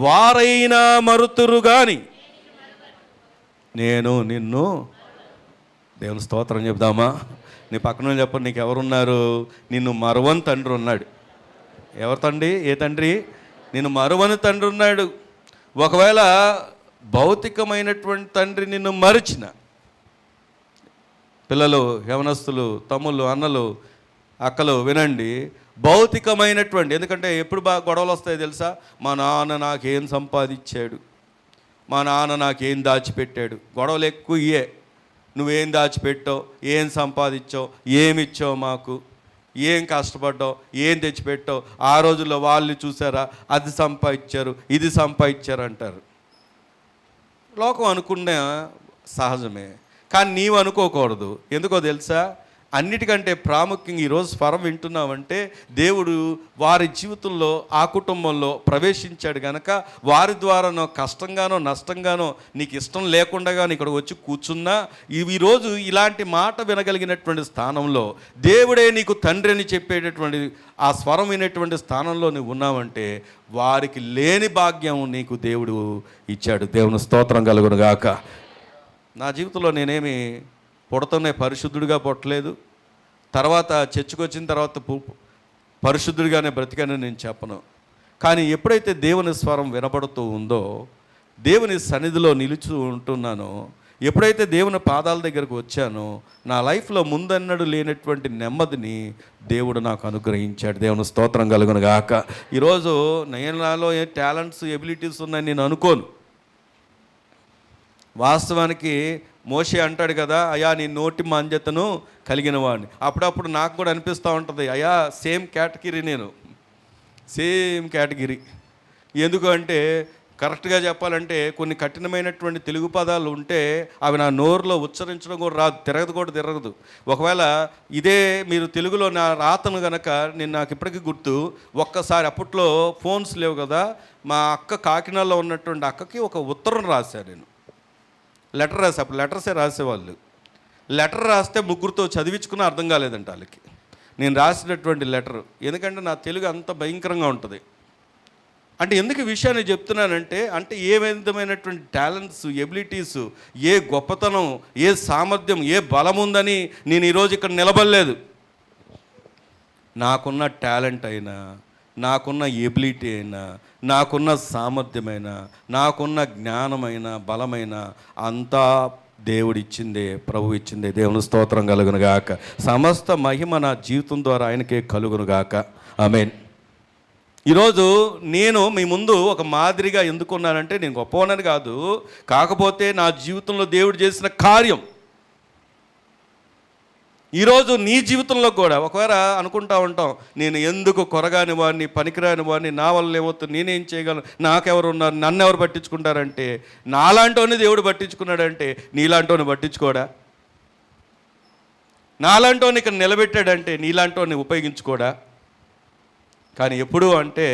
వారైనా మరుతురు గాని నేను నిన్ను. దేవుని స్తోత్రం చెప్దామా? నీ పక్కన చెప్పండి, నీకు ఎవరున్నారు? నిన్ను మరువని తండ్రి ఉన్నాడు. ఎవరు తండ్రి? ఏ తండ్రి? నిన్ను మరువని తండ్రి ఉన్నాడు. ఒకవేళ భౌతికమైనటువంటి తండ్రి నిన్ను మరిచిన, పిల్లలు, యవనస్తులు, తమ్ముళ్ళు, అన్నలు, అక్కలు వినండి, భౌతికమైనటువంటి, ఎందుకంటే ఎప్పుడు బాగా గొడవలు వస్తాయో తెలుసా? మా నాన్న నాకేం సంపాదించాడు, మా నాన్న నాకేం దాచిపెట్టాడు. గొడవలు ఎక్కువ ఇయే. నువ్వేం దాచిపెట్టావు, ఏం సంపాదించావు, ఏమిచ్చావు మాకు, ఏం కష్టపడ్డావు, ఏం తెచ్చిపెట్టావు, ఆ రోజుల్లో వాళ్ళు చూసారా అది సంపాదించారు ఇది సంపాదించారు అంటారు. లోకం అనుకున్న సహజమే, కానీ నీవు అనుకోకూడదు. ఎందుకో తెలుసా? అన్నిటికంటే ప్రాముఖ్యంగా ఈరోజు స్వరం వింటున్నామంటే దేవుడు వారి జీవితంలో ఆ కుటుంబంలో ప్రవేశించాడు కనుక వారి ద్వారానో కష్టంగానో నష్టంగానో నీకు ఇష్టం లేకుండా ఇక్కడ వచ్చి కూర్చున్నా ఈరోజు ఇలాంటి మాట వినగలిగినటువంటి స్థానంలో దేవుడే నీకు తండ్రి అని చెప్పేటటువంటి ఆ స్వరం వినేటువంటి స్థానంలో నువ్వు ఉన్నావంటే వారికి లేని భాగ్యం నీకు దేవుడు ఇచ్చాడు. దేవుని స్తోత్రం కలుగును గాక. నా జీవితంలో నేనేమి పుడతనే పరిశుద్ధుడిగా పుట్టలేదు, తర్వాత చర్చికి వచ్చిన తర్వాత పరిశుద్ధుడిగానే బ్రతికానని నేను చెప్పను. కానీ ఎప్పుడైతే దేవుని స్వరం వినపడుతూ ఉందో, దేవుని సన్నిధిలో నిలుచు ఉంటున్నానో, ఎప్పుడైతే దేవుని పాదాల దగ్గరకు వచ్చానో, నా లైఫ్లో ముందన్నడు లేనటువంటి నెమ్మదిని దేవుడు నాకు అనుగ్రహించాడు. దేవుని స్తోత్రం కలుగును గాక. ఈరోజు నాలో ఏ టాలెంట్స్ ఎబిలిటీస్ ఉన్నాయని నేను అనుకోను. వాస్తవానికి మోషే అంటాడు కదా, అయ్యా నీ నోటి మాంద్యతను కలిగిన వాడిని. అప్పుడప్పుడు నాకు కూడా అనిపిస్తూ ఉంటుంది, అయ్యా సేమ్ కేటగిరీ, నేను సేమ్ కేటగిరీ. ఎందుకు అంటే కరెక్ట్గా చెప్పాలంటే కొన్ని కఠినమైనటువంటి తెలుగు పదాలు ఉంటే అవి నా నోరులో ఉచ్చరించడం కూడా రాదు, తిరగదు. ఒకవేళ ఇదే మీరు తెలుగులో నా రాతను కనుక నాకు ఇప్పటికీ గుర్తు, ఒక్కసారి అప్పట్లో ఫోన్స్ లేవు కదా, మా అక్క కాకినాడలో ఉన్నటువంటి అక్కకి ఒక ఉత్తరం రాశాను నేను. లెటర్ రాసి, అప్పుడు లెటర్సే రాసేవాళ్ళు. లెటర్ రాస్తే ముగ్గురితో చదివించుకుని అర్థం కాలేదంట వాళ్ళకి నేను రాసినటువంటి లెటరు. ఎందుకంటే నా తెలుగు అంత భయంకరంగా ఉంటుంది. అంటే ఎందుకు ఈ విషయాన్ని చెప్తున్నానంటే, ఏ విధమైనటువంటి టాలెంట్స్, ఎబిలిటీస్, ఏ గొప్పతనం, ఏ సామర్థ్యం, ఏ బలం ఉందని నేను ఈరోజు ఇక్కడ నిలబడలేదు. నాకున్న టాలెంట్ అయినా, నాకున్న ఎబిలిటీ అయినా, నాకున్న సామర్థ్యమైన, నాకున్న జ్ఞానమైన, బలమైన అంతా దేవుడిచ్చిందే, ప్రభు ఇచ్చిందే. దేవుని స్తోత్రం కలుగును గాక. సమస్త మహిమ నా జీవితం ద్వారా ఆయనకే కలుగును గాక. ఆమేన్. ఈరోజు నేను మీ ముందు ఒక మాదిరిగా ఎందుకున్నానంటే, నేను గొప్పవానని కాదు, కాకపోతే నా జీవితంలో దేవుడు చేసిన కార్యం ఈరోజు నీ జీవితంలో కూడా ఒకవేళ అనుకుంటా ఉంటాం, నేను ఎందుకు కొరగాని వాడిని, పనికిరాని వాడిని, నా వల్ల ఏమవుతుంది, నేనేం చేయగలను, నాకెవరు ఉన్నారు, నన్ను ఎవరు పట్టించుకుంటారంటే, నాలాంటోని దేవుడు పట్టించుకున్నాడంటే నీలాంటోని పట్టించుకోడా? నాలాంటోని ఇక్కడ నిలబెట్టాడంటే నీలాంటోని ఉపయోగించుకోడా? కానీ ఎప్పుడు అంటే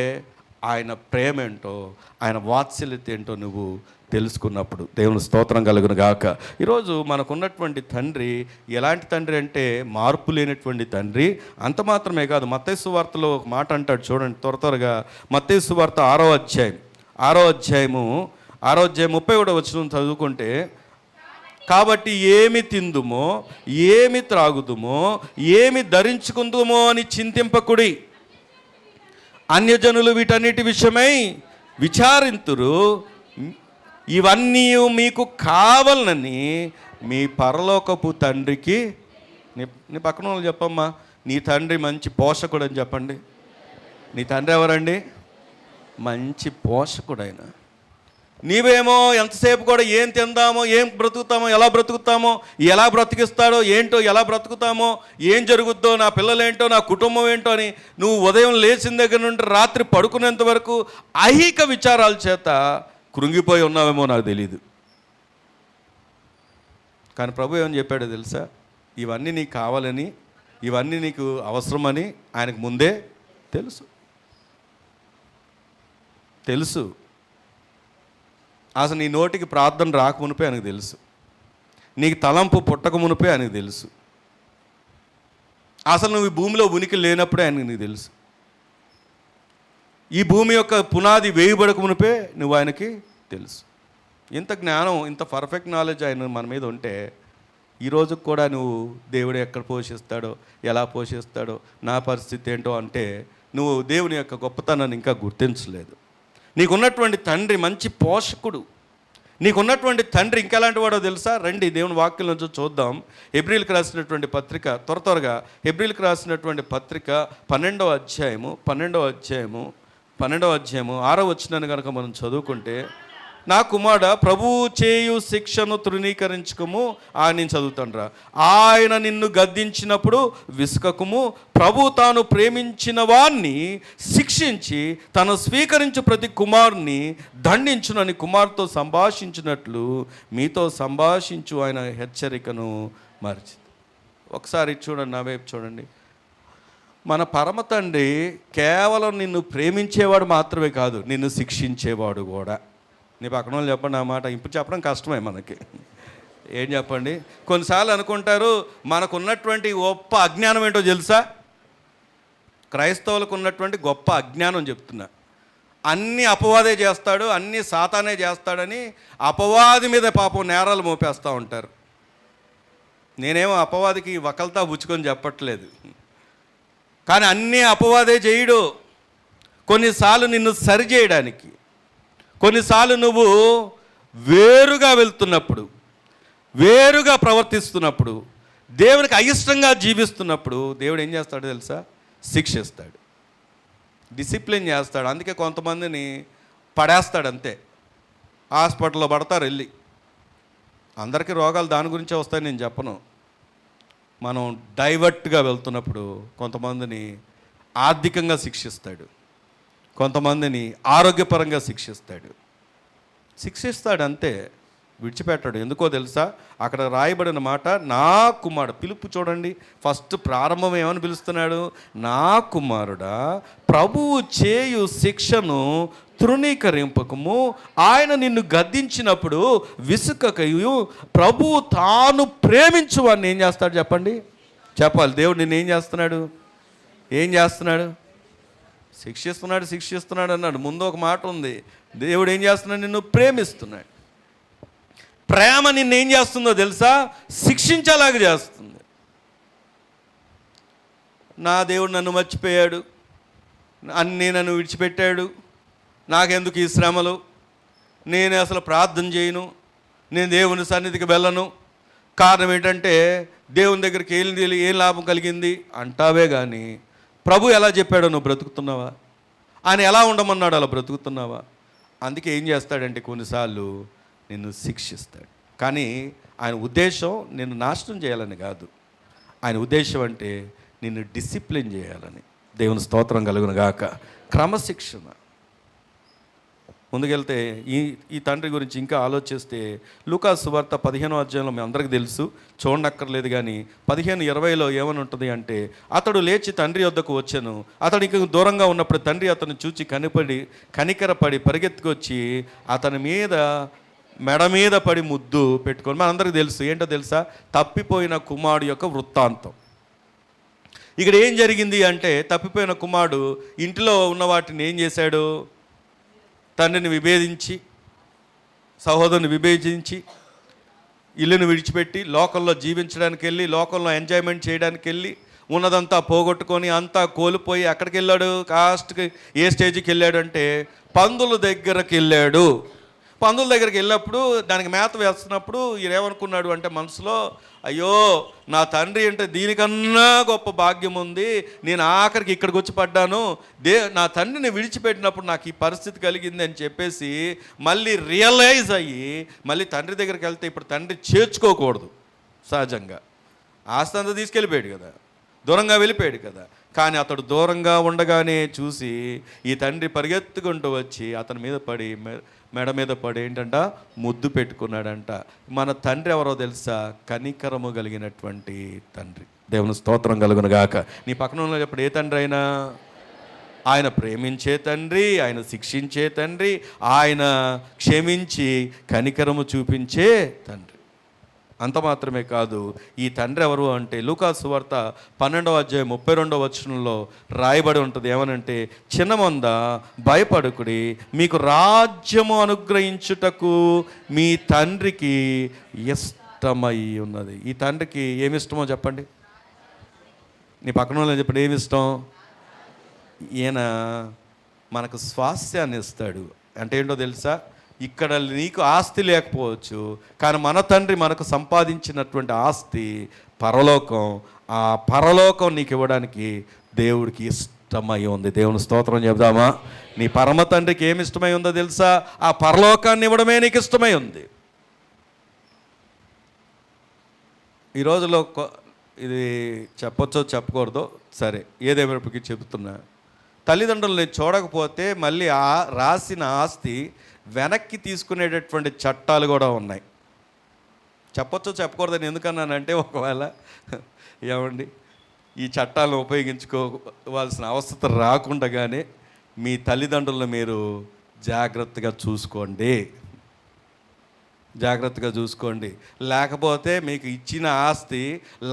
ఆయన ప్రేమ ఏంటో, ఆయన వాత్సల్యత ఏంటో నువ్వు తెలుసుకున్నప్పుడు. దేవుని స్తోత్రం కలుగును గాక. ఈరోజు మనకున్నటువంటి తండ్రి ఎలాంటి తండ్రి అంటే మార్పు లేనటువంటి తండ్రి. అంత మాత్రమే కాదు, మత్తయి సువార్తలో ఒక మాట అంటాడు చూడండి త్వరగా. మత్తయి సువార్త 6వ అధ్యాయం 31వ వచనం చదువుకుంటే, కాబట్టి ఏమి తిందుమో, ఏమి త్రాగుదుమో, ఏమి ధరించుకుందుమో అని చింతింపకుడి, అన్యజనులు వీటన్నిటి విషయమై విచారింతురు, ఇవన్నీ మీకు కావాలని మీ పరలోకపు తండ్రికి. నీ పక్కన వాళ్ళు చెప్పమ్మా, నీ తండ్రి మంచి పోషకుడు అని చెప్పండి. నీ తండ్రి ఎవరండి? మంచి పోషకుడు ఆయన. నీవేమో ఎంతసేపు కూడా ఏం తిందామో, ఏం బ్రతుకుతామో, ఎలా బ్రతికిస్తాడో ఏంటో, ఎలా బ్రతుకుతామో, ఏం జరుగుద్దో, నా పిల్లలేంటో, నా కుటుంబం ఏంటో అని నువ్వు ఉదయం లేచిన దగ్గర నుండి రాత్రి పడుకునేంత వరకు ఐహిక విచారాల చేత కృంగిపోయి ఉన్నావేమో నాకు తెలియదు. కానీ ప్రభు ఏమని చెప్పాడో తెలుసా? ఇవన్నీ నీకు కావాలని, ఇవన్నీ నీకు అవసరమని ఆయనకు ముందే తెలుసు. అసలు నీ నోటికి ప్రార్థన రాకమునిపే ఆయనకు తెలుసు. నీకు తలంపు పుట్టక మునిపే ఆయనకు తెలుసు. అసలు నువ్వు ఈ భూమిలో ఉనికి లేనప్పుడే ఆయనకు నీకు తెలుసు. ఈ భూమి యొక్క పునాది వేయబడక మునిపే నువ్వు ఆయనకి తెలుసు. ఇంత జ్ఞానం, ఇంత పర్ఫెక్ట్ నాలెడ్జ్ ఆయన మన మీద ఉంటే ఈరోజు కూడా నువ్వు దేవుడు ఎక్కడ పోషిస్తాడో, ఎలా పోషిస్తాడో, నా పరిస్థితి ఏంటో అంటే నువ్వు దేవుని యొక్క గొప్పతనాన్ని ఇంకా గుర్తించలేదు. నీకున్నటువంటి తండ్రి మంచి పోషకుడు. నీకున్నటువంటి తండ్రి ఇంకెలాంటి వాడో తెలుసా? రండి దేవుని వాక్యం నుంచి చూద్దాం. హెబ్రీలకు రాసినటువంటి పత్రిక, త్వరగా హెబ్రీలకు రాసినటువంటి పత్రిక 12వ అధ్యాయము 6వ వచనాన్ని కనుక మనం చదువుకుంటే, నా కుమారుడా ప్రభువు చేయు శిక్షను తృణీకరించుకము. నేను చదువుతానురా. ఆయన నిన్ను గద్దించినప్పుడు విసుకకుము. ప్రభు తాను ప్రేమించిన వాణ్ణి శిక్షించి తను స్వీకరించు ప్రతి కుమారుని దండించునని కుమారుతో సంభాషించినట్లు మీతో సంభాషించు ఆయన హెచ్చరికను మరిచి. ఒకసారి చూడండి, నా వైపు చూడండి. మన పరమ తండ్రి కేవలం నిన్ను ప్రేమించేవాడు మాత్రమే కాదు, నిన్ను శిక్షించేవాడు కూడా. నీ పక్కన వాళ్ళు చెప్పండి ఆ మాట. ఇప్పుడు చెప్పడం కష్టమే మనకి. ఏం చెప్పండి? కొన్నిసార్లు అనుకుంటారు మనకున్నటువంటి గొప్ప అజ్ఞానం ఏంటో తెలుసా? క్రైస్తవులకు ఉన్నటువంటి గొప్ప అజ్ఞానం చెప్తున్నా. అన్నీ అపవాదే చేస్తాడు, అన్నీ సాతానే చేస్తాడని అపవాది మీద పాపం నేరాలు మోపేస్తూ ఉంటారు. నేనేమో అపవాదికి వకల్తా పుచ్చుకొని చెప్పట్లేదు, కానీ అన్నీ అపవాదే చేయడు. కొన్నిసార్లు నిన్ను సరి చేయడానికి, కొన్నిసార్లు నువ్వు వేరుగా వెళ్తున్నప్పుడు, వేరుగా ప్రవర్తిస్తున్నప్పుడు, దేవునికి అయిష్టంగా జీవిస్తున్నప్పుడు దేవుడు ఏం చేస్తాడో తెలుసా? శిక్షిస్తాడు, డిసిప్లిన్ చేస్తాడు. అందుకే కొంతమందిని పడేస్తాడు అంతే. హాస్పిటల్లో పడతారు వెళ్ళి. అందరికీ రోగాలు దాని గురించే వస్తాయని నేను చెప్పను. మనం డైవర్ట్గా వెళ్తున్నప్పుడు కొంతమందిని ఆర్థికంగా శిక్షిస్తాడు, కొంతమందిని ఆరోగ్యపరంగా శిక్షిస్తాడు అంతే, విడిచిపెట్టాడు. ఎందుకో తెలుసా? అక్కడ రాయబడిన మాట నా కుమారుడు. పిలుపు చూడండి, ఫస్ట్ ప్రారంభం ఏమని పిలుస్తున్నాడు? నా కుమారుడా ప్రభువు చేయు శిక్షను తృణీకరింపకము. ఆయన నిన్ను గద్దించినప్పుడు విసుకకయు. ప్రభువు తాను ప్రేమించు అని ఏం చేస్తాడు చెప్పండి? చెప్పాలి. దేవుడు నిన్ను ఏం చేస్తున్నాడు? శిక్షిస్తున్నాడు అన్నాడు. ముందు ఒక మాట ఉంది. దేవుడు ఏం చేస్తున్నాడు? నిన్ను ప్రేమిస్తున్నాడు. ప్రేమ నిన్నేం చేస్తుందో తెలుసా? శిక్షించేలాగా చేస్తుంది. నా దేవుడు నన్ను మర్చిపోయాడు, అన్నీ నన్ను విడిచిపెట్టాడు, నాకెందుకు ఈ శ్రమలు, నేను అసలు ప్రార్థన చేయను, నేను దేవుని సన్నిధికి వెళ్ళను, కారణం ఏంటంటే దేవుని దగ్గరికి ఏం లాభం కలిగింది అంటావే కానీ ప్రభు ఎలా చెప్పాడో నువ్వు బ్రతుకుతున్నావా? ఆయన ఎలా ఉండమన్నాడు అలా బ్రతుకుతున్నావా? అందుకే ఏం చేస్తాడంటే కొన్నిసార్లు నిన్ను శిక్షిస్తాడు. కానీ ఆయన ఉద్దేశం నిన్ను నాశనం చేయాలని కాదు. ఆయన ఉద్దేశం అంటే నిన్ను డిసిప్లిన్ చేయాలని. దేవుని స్తోత్రం కలుగును గాక. క్రమశిక్షణ. ముందుకెళ్తే ఈ తండ్రి గురించి ఇంకా ఆలోచిస్తే లూకాసు సువార్త 15వ అధ్యాయంలో మీ అందరికీ తెలుసు, చూడనక్కర్లేదు. కానీ 15:20లో ఏమని ఉంటుంది అంటే, అతడు లేచి తండ్రి వద్దకు వచ్చాను. అతడు ఇంక దూరంగా ఉన్నప్పుడు తండ్రి అతను చూచి కనికరపడి పరిగెత్తుకొచ్చి అతని మెడ మీద పడి ముద్దు పెట్టుకొని, మనందరికీ తెలుసు ఏంటో తెలుసా? తప్పిపోయిన కుమారుడు యొక్క వృత్తాంతం. ఇక్కడ ఏం జరిగింది అంటే, తప్పిపోయిన కుమారుడు ఇంటిలో ఉన్న వాటిని ఏం చేశాడు? తండ్రిని విభేదించి, సహోదరుని విభేదించి, ఇల్లును విడిచిపెట్టి లోకంలో జీవించడానికి వెళ్ళి, లోకంలో ఎంజాయ్మెంట్ చేయడానికి వెళ్ళి, ఉన్నదంతా పోగొట్టుకొని అంతా కోల్పోయి ఎక్కడికి వెళ్ళాడు? కాస్ట్కి ఏ స్టేజ్కి వెళ్ళాడు అంటే పందుల దగ్గరికి వెళ్ళాడు. పందుల దగ్గరికి వెళ్ళినప్పుడు దానికి మేత వేస్తున్నప్పుడు ఈయన ఏమనుకున్నాడు అంటే మనసులో, అయ్యో నా తండ్రి అంటే దీనికన్నా గొప్ప భాగ్యం ఉంది, నేను ఆఖరికి ఇక్కడికి వచ్చి పడ్డాను, నా తండ్రిని విడిచిపెట్టినప్పుడు నాకు ఈ పరిస్థితి కలిగింది అని చెప్పేసి మళ్ళీ రియలైజ్ అయ్యి మళ్ళీ తండ్రి దగ్గరికి వెళ్తే ఇప్పుడు తండ్రి చేర్చుకోకూడదు. సహజంగా ఆస్తి అంతా తీసుకెళ్ళిపోయాడు కదా, దూరంగా వెళ్ళిపోయాడు కదా. కానీ అతడు దూరంగా ఉండగానే చూసి ఈ తండ్రి పరిగెత్తుకుంటూ వచ్చి అతని మీద పడి మెడ మీద పడి ఏంటంట ముద్దు పెట్టుకున్నాడంట. మన తండ్రి ఎవరో తెలుసా? కనికరము కలిగినటువంటి తండ్రి. దేవుని స్తోత్రం కలుగును గాక. నీ పక్కన ఉన్న చెప్పడు, ఏ తండ్రి అయినా ఆయన ప్రేమించే తండ్రి, ఆయన శిక్షించే తండ్రి, ఆయన క్షమించి కనికరము చూపించే తండ్రి. అంత మాత్రమే కాదు, ఈ తండ్రి ఎవరు అంటే లూకాసు సువార్త 12వ అధ్యాయం 32వ వచనంలో రాయబడి ఉంటుంది. ఏమనంటే, చిన్నమంద భయపడుకుడి, మీకు రాజ్యము అనుగ్రహించుటకు మీ తండ్రికి ఇష్టమై ఉన్నది. ఈ తండ్రికి ఏమి ఇష్టమో చెప్పండి. నీ పక్కన వాళ్ళని చెప్పండి, ఏమి ఇష్టం? ఈయన మనకు స్వాస్థ్యాన్ని ఇస్తాడు. అంటే ఏంటో తెలుసా? ఇక్కడ నీకు ఆస్తి లేకపోవచ్చు, కానీ మన తండ్రి మనకు సంపాదించినటువంటి ఆస్తి పరలోకం. ఆ పరలోకం నీకు ఇవ్వడానికి దేవుడికి ఇష్టమై ఉంది. దేవుని స్తోత్రం చెబుదామా? నీ పరమ తండ్రికి ఏమి ఇష్టమై ఉందో తెలుసా? ఆ పరలోకాన్ని ఇవ్వడమే నీకు ఇష్టమై ఉంది. ఈ రోజులో ఇది చెప్పొచ్చో చెప్పకూడదో సరే, ఏదేమైనప్పటికీ చెబుతున్నా, తల్లిదండ్రులని చూడకపోతే మళ్ళీ ఆ రాసిన ఆస్తి వెనక్కి తీసుకునేటటువంటి చట్టాలు కూడా ఉన్నాయి. చెప్పొచ్చో చెప్పకూడదని ఎందుకన్నానంటే, ఒకవేళ ఏమండి ఈ చట్టాలను ఉపయోగించుకోవాల్సిన అవసరం రాకుండానే మీ తల్లిదండ్రులను మీరు జాగ్రత్తగా చూసుకోండి. లేకపోతే మీకు ఇచ్చిన ఆస్తి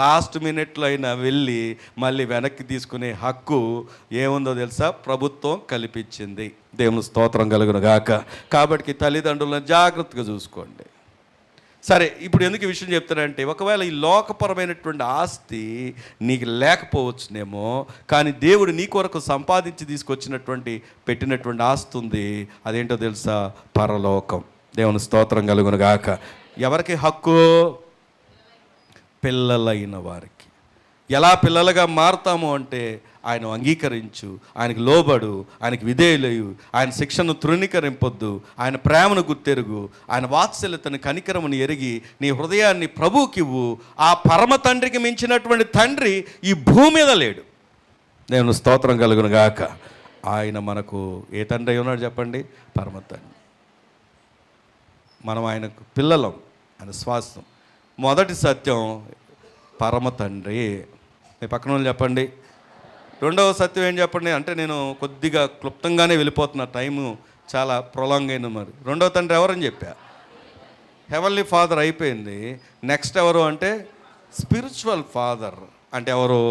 లాస్ట్ మినిట్లో అయినా వెళ్ళి మళ్ళీ వెనక్కి తీసుకునే హక్కు ఏముందో తెలుసా? ప్రభుత్వం కల్పించింది. దేవుని స్తోత్రం కలుగును గాక. కాబట్టి తల్లిదండ్రులను జాగ్రత్తగా చూసుకోండి. సరే, ఇప్పుడు ఎందుకు ఈ విషయం చెప్తానంటే, ఒకవేళ ఈ లోకపరమైనటువంటి ఆస్తి నీకు లేకపోవచ్చునేమో, కానీ దేవుడు నీ కొరకు సంపాదించి తీసుకొచ్చినటువంటి పెట్టినటువంటి ఆస్తి ఉంది. అదేంటో తెలుసా? పరలోకం. దేవుని స్తోత్రం కలుగును గాక. ఎవరికి హక్కు? పిల్లలైన వారికి. ఎలా పిల్లలుగా మారుతాము అంటే, ఆయన అంగీకరించు, ఆయనకు లోబడు, ఆయనకు విధేయులయు, ఆయన శిక్షను తృణీకరింపొద్దు, ఆయన ప్రేమను గుర్తెరుగు, ఆయన వాత్సల్యతను కనికరమును ఎరిగి నీ హృదయాన్ని ప్రభువుకివ్వు. ఆ పరమ తండ్రికి మించినటువంటి తండ్రి ఈ భూమి మీద లేడు. దేవుని స్తోత్రం కలుగును గాక. ఆయన మనకు ఏ తండ్రి అయి ఉన్నాడు చెప్పండి? పరమ తండ్రి. మనం ఆయనకు పిల్లలం, ఆయన స్వాస్థ్యం. మొదటి సత్యం పరమ తండ్రి. మీ పక్కన వాళ్ళు చెప్పండి. రెండవ సత్యం ఏం చెప్పండి అంటే, నేను కొద్దిగా క్లుప్తంగానే వెళ్ళిపోతున్నా, టైము చాలా ప్రొలాంగ్ అయింది. మరి రెండవ తండ్రి ఎవరని చెప్పా? హెవెన్లీ ఫాదర్ అయిపోయింది. నెక్స్ట్ ఎవరు అంటే స్పిరిచువల్ ఫాదర్. అంటే ఎవరు?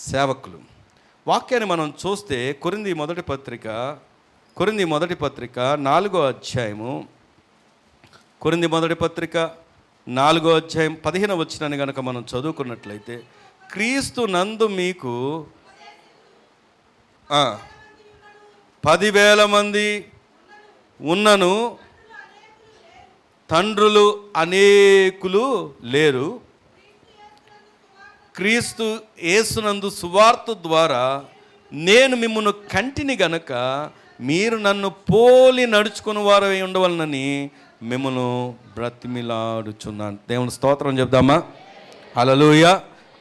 సేవకులు. వాక్యాన్ని మనం చూస్తే కొరింథీ మొదటి పత్రిక 4వ అధ్యాయము, కొరింథీ మొదటి పత్రిక 4వ అధ్యాయం 15వ వచనాన్ని కనుక మనం చదువుకున్నట్లయితే, క్రీస్తు నందు మీకు 10,000 మంది ఉన్నను తండ్రులు అనేకులు లేరు. క్రీస్తు యేసునందు సువార్త ద్వారా నేను మిమ్మును కంటిని గనక మీరు నన్ను పోలి నడుచుకుని వారు ఉండవలనని మిమ్మల్ని బ్రతిమిలాడుచున్నాను. దేవుని స్తోత్రం చెప్దామా? హల్లెలూయా.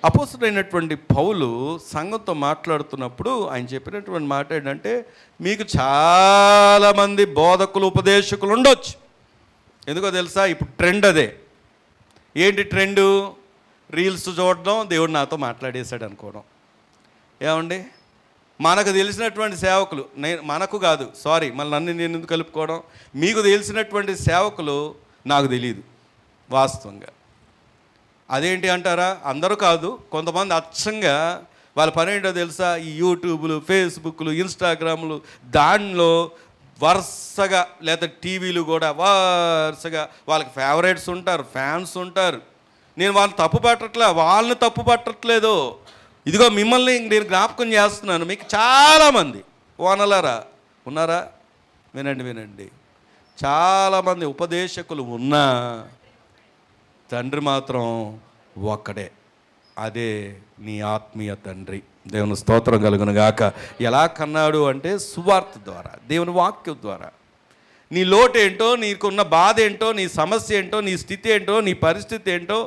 అపోస్తలుడైనటువంటి పౌలు సంఘంతో మాట్లాడుతున్నప్పుడు ఆయన చెప్పినటువంటి మాట ఏంటంటే, మీకు చాలామంది బోధకులు, ఉపదేశకులు ఉండొచ్చు. ఎందుకో తెలుసా? ఇప్పుడు ట్రెండ్ అదే. ఏంటి ట్రెండు? రీల్స్ చూడడం, దేవుడు నాతో మాట్లాడేశాడు అనుకోవడం. ఏమండి, మనకు తెలిసినటువంటి సేవకులు, మనకు కాదు, మళ్ళీ నేను ఎందుకు కలుపుకోవడం? మీకు తెలిసినటువంటి సేవకులు నాకు తెలియదు వాస్తవంగా. అదేంటి అంటారా? అందరూ కాదు, కొంతమంది అచ్చంగా వాళ్ళ పని ఏంటో తెలుసా? ఈ యూట్యూబ్లు, ఫేస్బుక్లు, ఇన్స్టాగ్రామ్లు, దానిలో వరుసగా, లేదా టీవీలు కూడా వరుసగా వాళ్ళకి ఫేవరెట్స్ ఉంటారు, ఫ్యాన్స్ ఉంటారు. నేను వాళ్ళని తప్పు పట్టట్లేదు. ఇదిగో మిమ్మల్ని నేను జ్ఞాపకం చేస్తున్నాను. మీకు చాలామంది ఓనలారా ఉన్నారా? వినండి. చాలామంది ఉపదేశకులు ఉన్నా తండ్రి మాత్రం ఒక్కడే. అదే నీ ఆత్మీయ తండ్రి. దేవుని స్తోత్రం కలుగును గాక. ఎలా కన్నాడు అంటే సువార్త ద్వారా, దేవుని వాక్యం ద్వారా. నీ లోటేంటో, నీకున్న బాధ ఏంటో, నీ సమస్య ఏంటో, నీ స్థితి ఏంటో, నీ పరిస్థితి ఏంటో,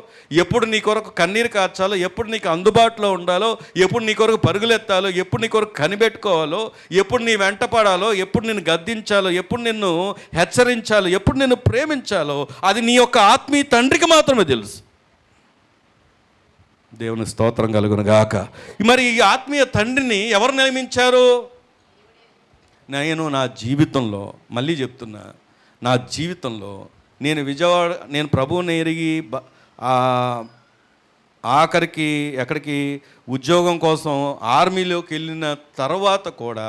ఎప్పుడు నీ కొరకు కన్నీరు కార్చాలో, ఎప్పుడు నీకు అందుబాటులో ఉండాలో, ఎప్పుడు నీ కొరకు పరుగులెత్తాలో, ఎప్పుడు నీ కొరకు కనిపెట్టుకోవాలో, ఎప్పుడు నీ వెంట పడాలో, ఎప్పుడు నిన్ను గద్దించాలో, ఎప్పుడు నిన్ను హెచ్చరించాలో, ఎప్పుడు నిన్ను ప్రేమించాలో, అది నీ యొక్క ఆత్మీయ తండ్రికి మాత్రమే తెలుసు. దేవుని స్తోత్రం కలుగును గాక. మరి ఈ ఆత్మీయ తండ్రిని ఎవరు నియమించారు? నేను నా జీవితంలో, మళ్ళీ చెప్తున్నా, నా జీవితంలో నేను ప్రభువుని ఎరిగి ఆఖరికి ఎక్కడికి ఉద్యోగం కోసం ఆర్మీలోకి వెళ్ళిన తర్వాత కూడా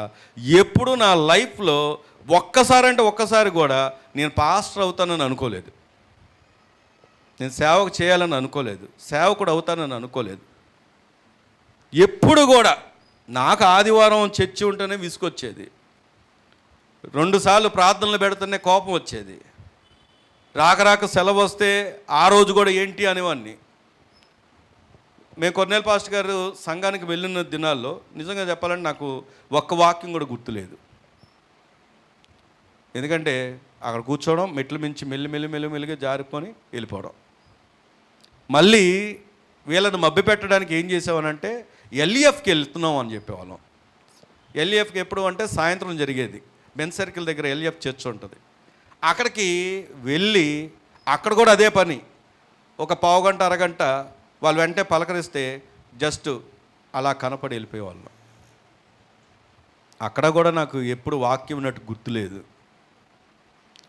ఎప్పుడు నా లైఫ్లో ఒక్కసారి కూడా నేను పాస్టర్ అవుతానని అనుకోలేదు. నేను సేవకు చేయాలని అనుకోలేదు. సేవకుడు అవుతానని అనుకోలేదు. ఎప్పుడు కూడా నాకు ఆదివారం చర్చి ఉంటేనే విసుకొచ్చేది, 2 సార్లు ప్రార్థనలు పెడుతూనే కోపం వచ్చేది, రాక సెలవు వస్తే ఆ రోజు కూడా ఏంటి అనేవాడిని. మేము కొన్నేళ్ళ పాస్టర్ గారు సంఘానికి వెళ్ళిన దినాల్లో నిజంగా చెప్పాలంటే నాకు ఒక్క వాక్యం కూడా గుర్తులేదు. ఎందుకంటే అక్కడ కూర్చోవడం, మెట్లు మించి మెల్లిగా జారిపోని వెళ్ళిపోవడం. మళ్ళీ వీళ్ళని మభ్యపెట్టడానికి ఏం చేసామనంటే ఎల్ఈఎఫ్కి వెళ్తున్నాం అని చెప్పేవాళ్ళం. ఎల్ఈఎఫ్కి ఎప్పుడు అంటే సాయంత్రం జరిగేది, బెన్ సర్కిల్ దగ్గర ఎల్ఈఎఫ్ చర్చ్ ఉంటుంది. అక్కడికి వెళ్ళి అక్కడ కూడా అదే పని, ఒక పావుగంట అరగంట వాళ్ళు వెంటనే పలకరిస్తే జస్ట్ అలా కనపడి వెళ్ళిపోయేవాళ్ళం. అక్కడ కూడా నాకు ఎప్పుడు వాక్యం ఉన్నట్టు గుర్తులేదు.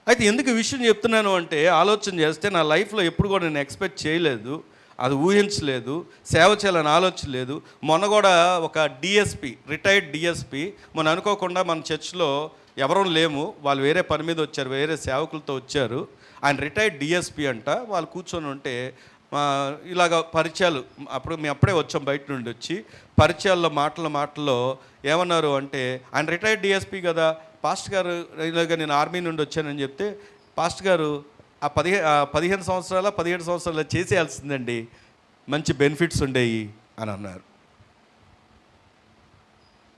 అయితే ఎందుకు ఈ విషయం చెప్తున్నాను అంటే, ఆలోచన చేస్తే నా లైఫ్లో ఎప్పుడు కూడా నేను ఎక్స్పెక్ట్ చేయలేదు, అది ఊహించలేదు, సేవ చేయాలని ఆలోచన లేదు. మొన్న కూడా ఒక డిఎస్పి, రిటైర్డ్ డిఎస్పి, మొన్న అనుకోకుండా మన చర్చ్లో ఎవరూ లేము, వాళ్ళు వేరే పని మీద వచ్చారు, వేరే సేవకులతో వచ్చారు. ఆయన రిటైర్డ్ డిఎస్పి అంట. వాళ్ళు కూర్చొని ఉంటే ఇలాగ పరిచయాలు, మేము అప్పుడే వచ్చాం బయట నుండి వచ్చి, పరిచయాల్లో మాటల్లో ఏమన్నారు అంటే, ఆయన రిటైర్డ్ డిఎస్పి కదా పాస్టర్ గారు, ఇలాగ నేను ఆర్మీ నుండి వచ్చానని చెప్తే, పాస్టర్ గారు ఆ 15 సంవత్సరాల 17 సంవత్సరాలు చేసేయాల్సిందండి, మంచి బెనిఫిట్స్ ఉండేవి అని అన్నారు.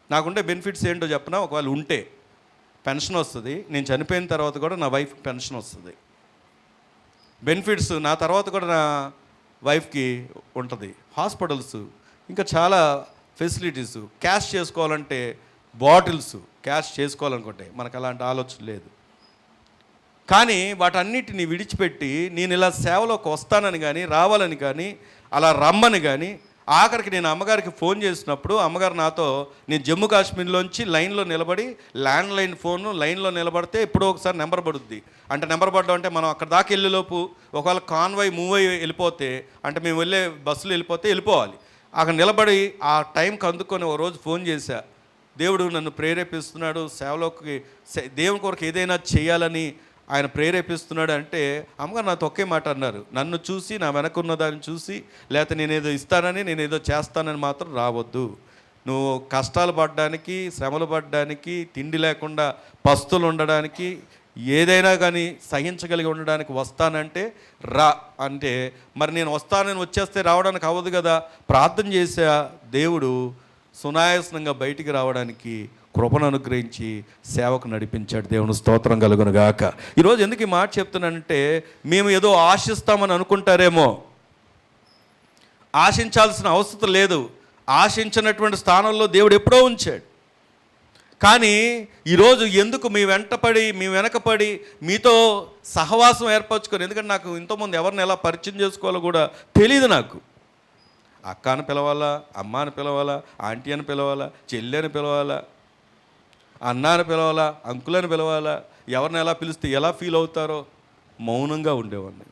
నాకుండే బెనిఫిట్స్ ఏంటో చెప్పనా, ఒకవేళ ఉంటే పెన్షన్ వస్తుంది, నేను చనిపోయిన తర్వాత కూడా నా వైఫ్కి పెన్షన్ వస్తుంది. బెనిఫిట్స్ నా తర్వాత కూడా నా వైఫ్కి ఉంటుంది. హాస్పిటల్స్, ఇంకా చాలా ఫెసిలిటీస్. క్యాష్ చేసుకోవాలంటే బాటిల్స్ క్యాష్ చేసుకోవాలనుకుంటే మనకు అలాంటి ఆలోచన లేదు. కానీ వాటన్నిటిని విడిచిపెట్టి నేను ఇలా సేవలోకి వస్తానని కానీ, రావాలని కానీ, అలా రమ్మని కానీ, ఆఖరికి నేను అమ్మగారికి ఫోన్ చేసినప్పుడు అమ్మగారు నాతో, నేను జమ్మూ కాశ్మీర్లోంచి లైన్లో నిలబడి, ల్యాండ్లైన్ ఫోను లైన్లో నిలబడితే ఎప్పుడో ఒకసారి నెంబర్ పడుద్ది. అంటే నెంబర్ పడ్డం అంటే మనం అక్కడ దాకా వెళ్ళేలోపు ఒకవేళ కాన్వాయ్ మూవ్ అయ్యి వెళ్ళిపోతే, అంటే మేము వెళ్ళే బస్సులో వెళ్ళిపోవాలి. అక్కడ నిలబడి ఆ టైంకి అందుకొని ఒక రోజు ఫోన్ చేశా, దేవుడు నన్ను ప్రేరేపిస్తున్నాడు సేవలోకి, దేవుని కొరకు ఏదైనా చేయాలని ఆయన ప్రేరేపిస్తున్నాడు అంటే, అమ్మగారు నాతో ఒకే మాట అన్నారు, నన్ను చూసి, నా వెనకున్న దాన్ని చూసి, లేకపోతే నేనేదో ఇస్తానని, నేనేదో చేస్తానని మాత్రం రావద్దు. నువ్వు కష్టాలు పడడానికి, శ్రమలు పడడానికి, తిండి లేకుండా పస్తులు ఉండడానికి, ఏదైనా కానీ సహించగలిగి ఉండడానికి వస్తానంటే రా అంటే, మరి నేను వస్తానని వచ్చేస్తే రావడానికి అవ్వదు కదా. ప్రార్థన చేసే దేవుడు సునాయాసనంగా బయటికి రావడానికి కృపను అనుగ్రహించి సేవకు నడిపించాడు. దేవుని స్తోత్రం కలుగును గాక. ఈరోజు ఎందుకు ఈ మాట చెప్తున్నానంటే, మేము ఏదో ఆశిస్తామని అనుకుంటారేమో. ఆశించాల్సిన అవసరం లేదు. ఆశించినటువంటి స్థానంలో దేవుడు ఎప్పుడో ఉంచాడు. కానీ ఈరోజు ఎందుకు మీ వెనకపడి మీతో సహవాసం ఏర్పరచుకొని, ఎందుకంటే నాకు ఇంతకుముందు ఎవరిని ఎలా పరిచయం చేసుకోవాలో కూడా తెలియదు. నాకు అక్క అని పిలవాలా, అమ్మ అని పిలవాలా, ఆంటీ అని పిలవాలా, చెల్లి అని పిలవాలా, అన్న అని పిలవాలా, అంకుల్ అని పిలవాలా, ఎవరిని ఎలా పిలిస్తే ఎలా ఫీల్ అవుతారో మౌనంగా ఉండేవాడిని.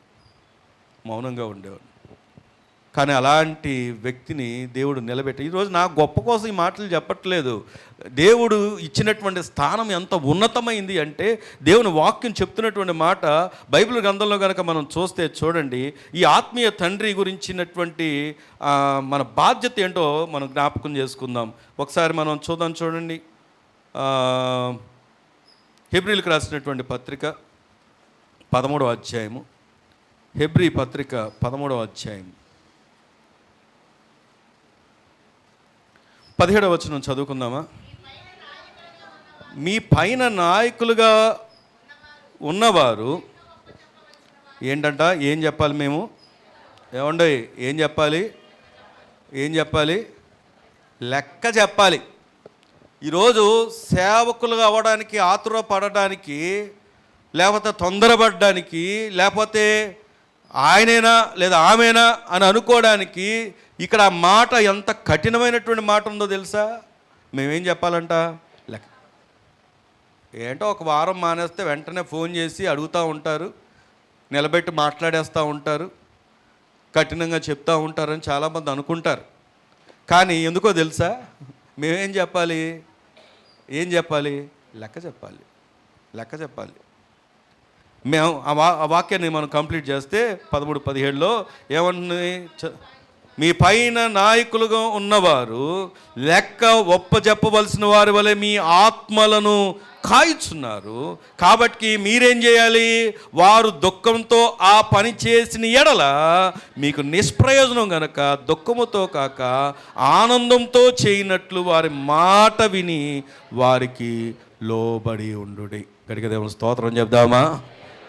కానీ అలాంటి వ్యక్తిని దేవుడు నిలబెట్టి, ఈరోజు నా గొప్ప కోసం ఈ మాటలు చెప్పట్లేదు. దేవుడు ఇచ్చినటువంటి స్థానం ఎంత ఉన్నతమైంది అంటే, దేవుని వాక్యం చెప్తున్నటువంటి మాట బైబిల్ గ్రంథంలో కనుక మనం చూస్తే చూడండి, ఈ ఆత్మీయ తండ్రి గురించినటువంటి మన బాధ్యత ఏంటో మనం జ్ఞాపకం చేసుకుందాం. ఒకసారి మనం చూడండి, హెబ్రీలకు రాసినటువంటి పత్రిక 13వ అధ్యాయము, హెబ్రీ పత్రిక 13వ అధ్యాయం 17వ వచనం చదువుకుందామా. మీ పైన నాయకులుగా ఉన్నవారు ఏంటంట, ఏం చెప్పాలి మేము, ఏమండి ఏం చెప్పాలి, లెక్క చెప్పాలి. ఈరోజు సేవకులుగా అవ్వడానికి ఆతురపడడానికి, లేకపోతే తొందరపడడానికి, లేకపోతే ఆయనేనా లేదా ఆమెనా అని అనుకోవడానికి ఇక్కడ ఆ మాట ఎంత కఠినమైనటువంటి మాట ఉందో తెలుసా. మేమేం చెప్పాలంట, లెక్క. ఏంటో ఒక వారం మానేస్తే వెంటనే ఫోన్ చేసి అడుగుతూ ఉంటారు, నిలబెట్టి మాట్లాడేస్తూ ఉంటారు, కఠినంగా చెప్తూ ఉంటారని చాలామంది అనుకుంటారు. కానీ ఎందుకో తెలుసా, మేమేం చెప్పాలి, లెక్క చెప్పాలి. మేము ఆ వాక్యాన్ని మనం కంప్లీట్ చేస్తే 13:17లో ఏమన్నా మీ పైన నాయకులుగా ఉన్నవారు లెక్క ఒప్పజెప్పవలసిన వారి వలె మీ ఆత్మలను కాయుచున్నారు. కాబట్టి మీరేం చేయాలి? వారు దుఃఖంతో ఆ పని చేసిన ఎడల మీకు నిష్ప్రయోజనం గనక దుఃఖముతో కాక ఆనందంతో చేయనట్లు వారి మాట విని వారికి లోబడి ఉండుడి. గడిక దేవుని స్తోత్రం చెప్దామా?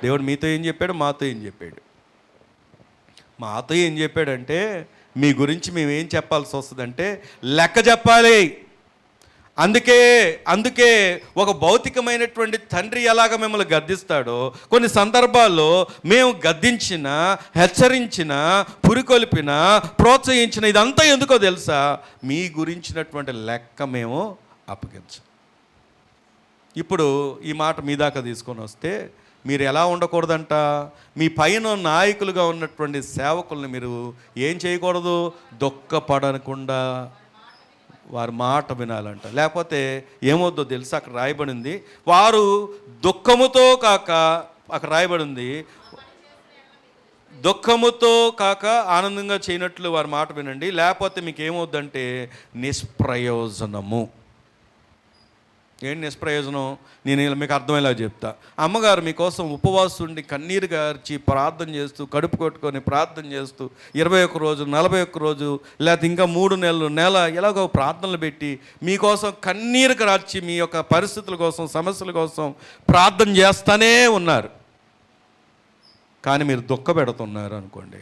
దేవుడు మీతో ఏం చెప్పాడు? మాతో ఏం చెప్పాడు? మాతో ఏం చెప్పాడంటే, మీ గురించి మేము ఏం చెప్పాల్సి వస్తుందంటే లెక్క చెప్పాలి. అందుకే ఒక భౌతికమైనటువంటి తండ్రి ఎలాగ మిమ్మల్ని గద్దిస్తాడో, కొన్ని సందర్భాల్లో మేము గద్దించిన, హెచ్చరించిన, పురికొల్పిన, ప్రోత్సహించిన ఇదంతా ఎందుకో తెలుసా? మీ గురించినటువంటి లెక్క మేము అప్పగించాం. ఇప్పుడు ఈ మాట మీ దాకా తీసుకొని వస్తే మీరు ఎలా ఉండకూడదంట? మీ పైన నాయకులుగా ఉన్నటువంటి సేవకుల్ని మీరు ఏం చేయకూడదు? దుఃఖపడకుండా వారి మాట వినాలంట. లేకపోతే ఏమవుద్దో తెలుసా? అక్కడ రాయబడింది, వారు దుఃఖముతో కాక, అక్కడ రాయబడింది దుఃఖముతో కాక ఆనందంగా చేయనట్లు వారి మాట వినండి, లేకపోతే మీకు ఏమవుద్దంటే నిష్ప్రయోజనము. ఏంటి నిష్ప్రయోజనం? నేను మీకు అర్థమయ్యేలా చెప్తా. అమ్మగారు మీకోసం ఉపవాసం ఉండి కన్నీరు గార్చి ప్రార్థన చేస్తూ, కడుపు కొట్టుకొని ప్రార్థన చేస్తూ 21 రోజు, 41 రోజు, లేకపోతే ఇంకా 3 నెలలు, నెల ఎలాగో ప్రార్థనలు పెట్టి మీకోసం కన్నీరు కార్చి మీ యొక్క పరిస్థితుల కోసం, సమస్యల కోసం ప్రార్థన చేస్తూనే ఉన్నారు. కానీ మీరు దుఃఖపెడుతున్నారు అనుకోండి.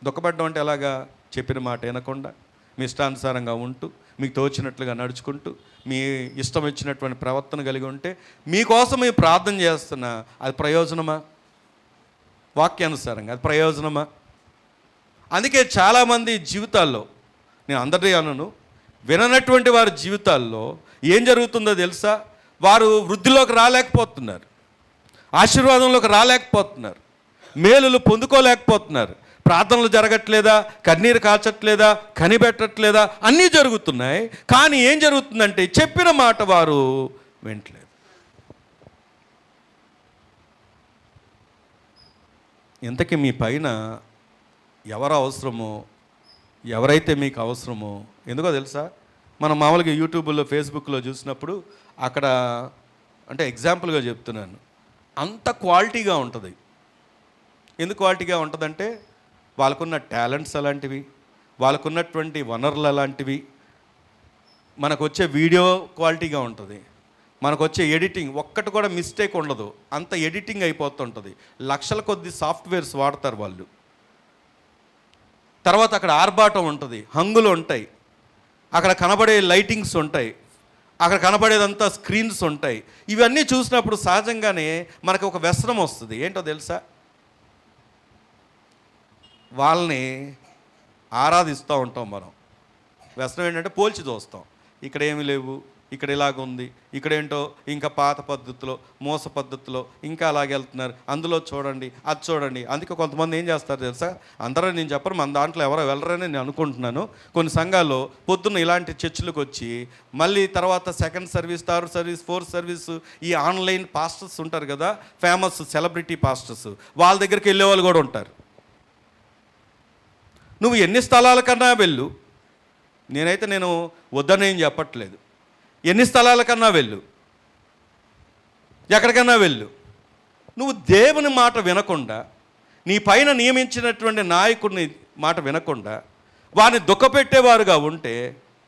దుఃఖపెట్టడం అంటే ఎలాగా? చెప్పిన మాట వినకుండా, మీ ఇష్టానుసారంగా ఉంటూ, మీకు తోచినట్లుగా నడుచుకుంటూ, మీ ఇష్టం వచ్చినటువంటి ప్రవర్తన కలిగి ఉంటే మీకోసం మీరు ప్రార్థన చేస్తున్నా అది ప్రయోజనమా? వాక్యానుసారంగా అది ప్రయోజనమా? అందుకే చాలామంది జీవితాల్లో, నేను అందరి అనను, విననటువంటి వారి జీవితాల్లో ఏం జరుగుతుందో తెలుసా? వారు వృద్ధిలోకి రాలేకపోతున్నారు, ఆశీర్వాదంలోకి రాలేకపోతున్నారు, మేలులు పొందుకోలేకపోతున్నారు. ప్రార్థనలు జరగట్లేదా? కన్నీరు కాచట్లేదా? కనిపెట్టట్లేదా? అన్నీ జరుగుతున్నాయి. కానీ ఏం జరుగుతుందంటే చెప్పిన మాట వారు వింటలేదు. ఇంతకీ మీ పైన ఎవరు అవసరమో, ఎవరైతే మీకు అవసరమో ఎందుకో తెలుసా? మనం మామూలుగా యూట్యూబ్లో, ఫేస్బుక్లో చూసినప్పుడు అక్కడ, అంటే ఎగ్జాంపుల్గా చెప్తున్నాను, అంత క్వాలిటీగా ఉంటుంది. ఎందుకు క్వాలిటీగా ఉంటుందంటే వాళ్ళకున్న టాలెంట్స్ అలాంటివి, వాళ్ళకున్నటువంటి వనరులు అలాంటివి. మనకు వచ్చే వీడియో క్వాలిటీగా ఉంటుంది, మనకు వచ్చే ఎడిటింగ్ ఒక్కటి కూడా మిస్టేక్ ఉండదు, అంత ఎడిటింగ్ అయిపోతుంటుంది. లక్షల కొద్ది సాఫ్ట్వేర్స్ వాడతారు వాళ్ళు. తర్వాత అక్కడ ఆర్భాటం ఉంటుంది, హంగులు ఉంటాయి, అక్కడ కనబడే లైటింగ్స్ ఉంటాయి, అక్కడ కనబడేదంతా స్క్రీన్స్ ఉంటాయి. ఇవన్నీ చూసినప్పుడు సహజంగానే మనకు ఒక వ్యసనం వస్తుంది. ఏంటో తెలుసా? వాళ్ళని ఆరాధిస్తూ ఉంటాం మనం. వ్యసనం ఏంటంటే పోల్చి చూస్తాం. ఇక్కడ ఏమి లేవు, ఇక్కడ ఇలాగుంది, ఇక్కడేంటో ఇంకా పాత పద్ధతిలో, మోస పద్ధతిలో ఇంకా అలాగే వెళ్తున్నారు, అందులో చూడండి, అది చూడండి. అందుకే కొంతమంది ఏం చేస్తారు తెలుసా? అందరూ నేను చెప్పరు, మన దాంట్లో ఎవరో వెళ్ళరని నేను అనుకుంటున్నాను. కొన్ని సంఘాల్లో పొద్దున్న ఇలాంటి చర్చిలకు వచ్చి మళ్ళీ తర్వాత second service, third service, fourth service, ఈ ఆన్లైన్ పాస్టర్స్ ఉంటారు కదా, ఫేమస్ సెలబ్రిటీ పాస్టర్స్, వాళ్ళ దగ్గరికి వెళ్ళే వాళ్ళు కూడా ఉంటారు. నువ్వు ఎన్ని స్థలాల కన్నా వెళ్ళు, నేను వద్దని ఏం చెప్పట్లేదు, ఎన్ని స్థలాల కన్నా వెళ్ళు, ఎక్కడికన్నా వెళ్ళు, నువ్వు దేవుని మాట వినకుండా, నీ పైన నియమించినటువంటి నాయకుడిని మాట వినకుండా వారిని దుఃఖపెట్టేవారుగా ఉంటే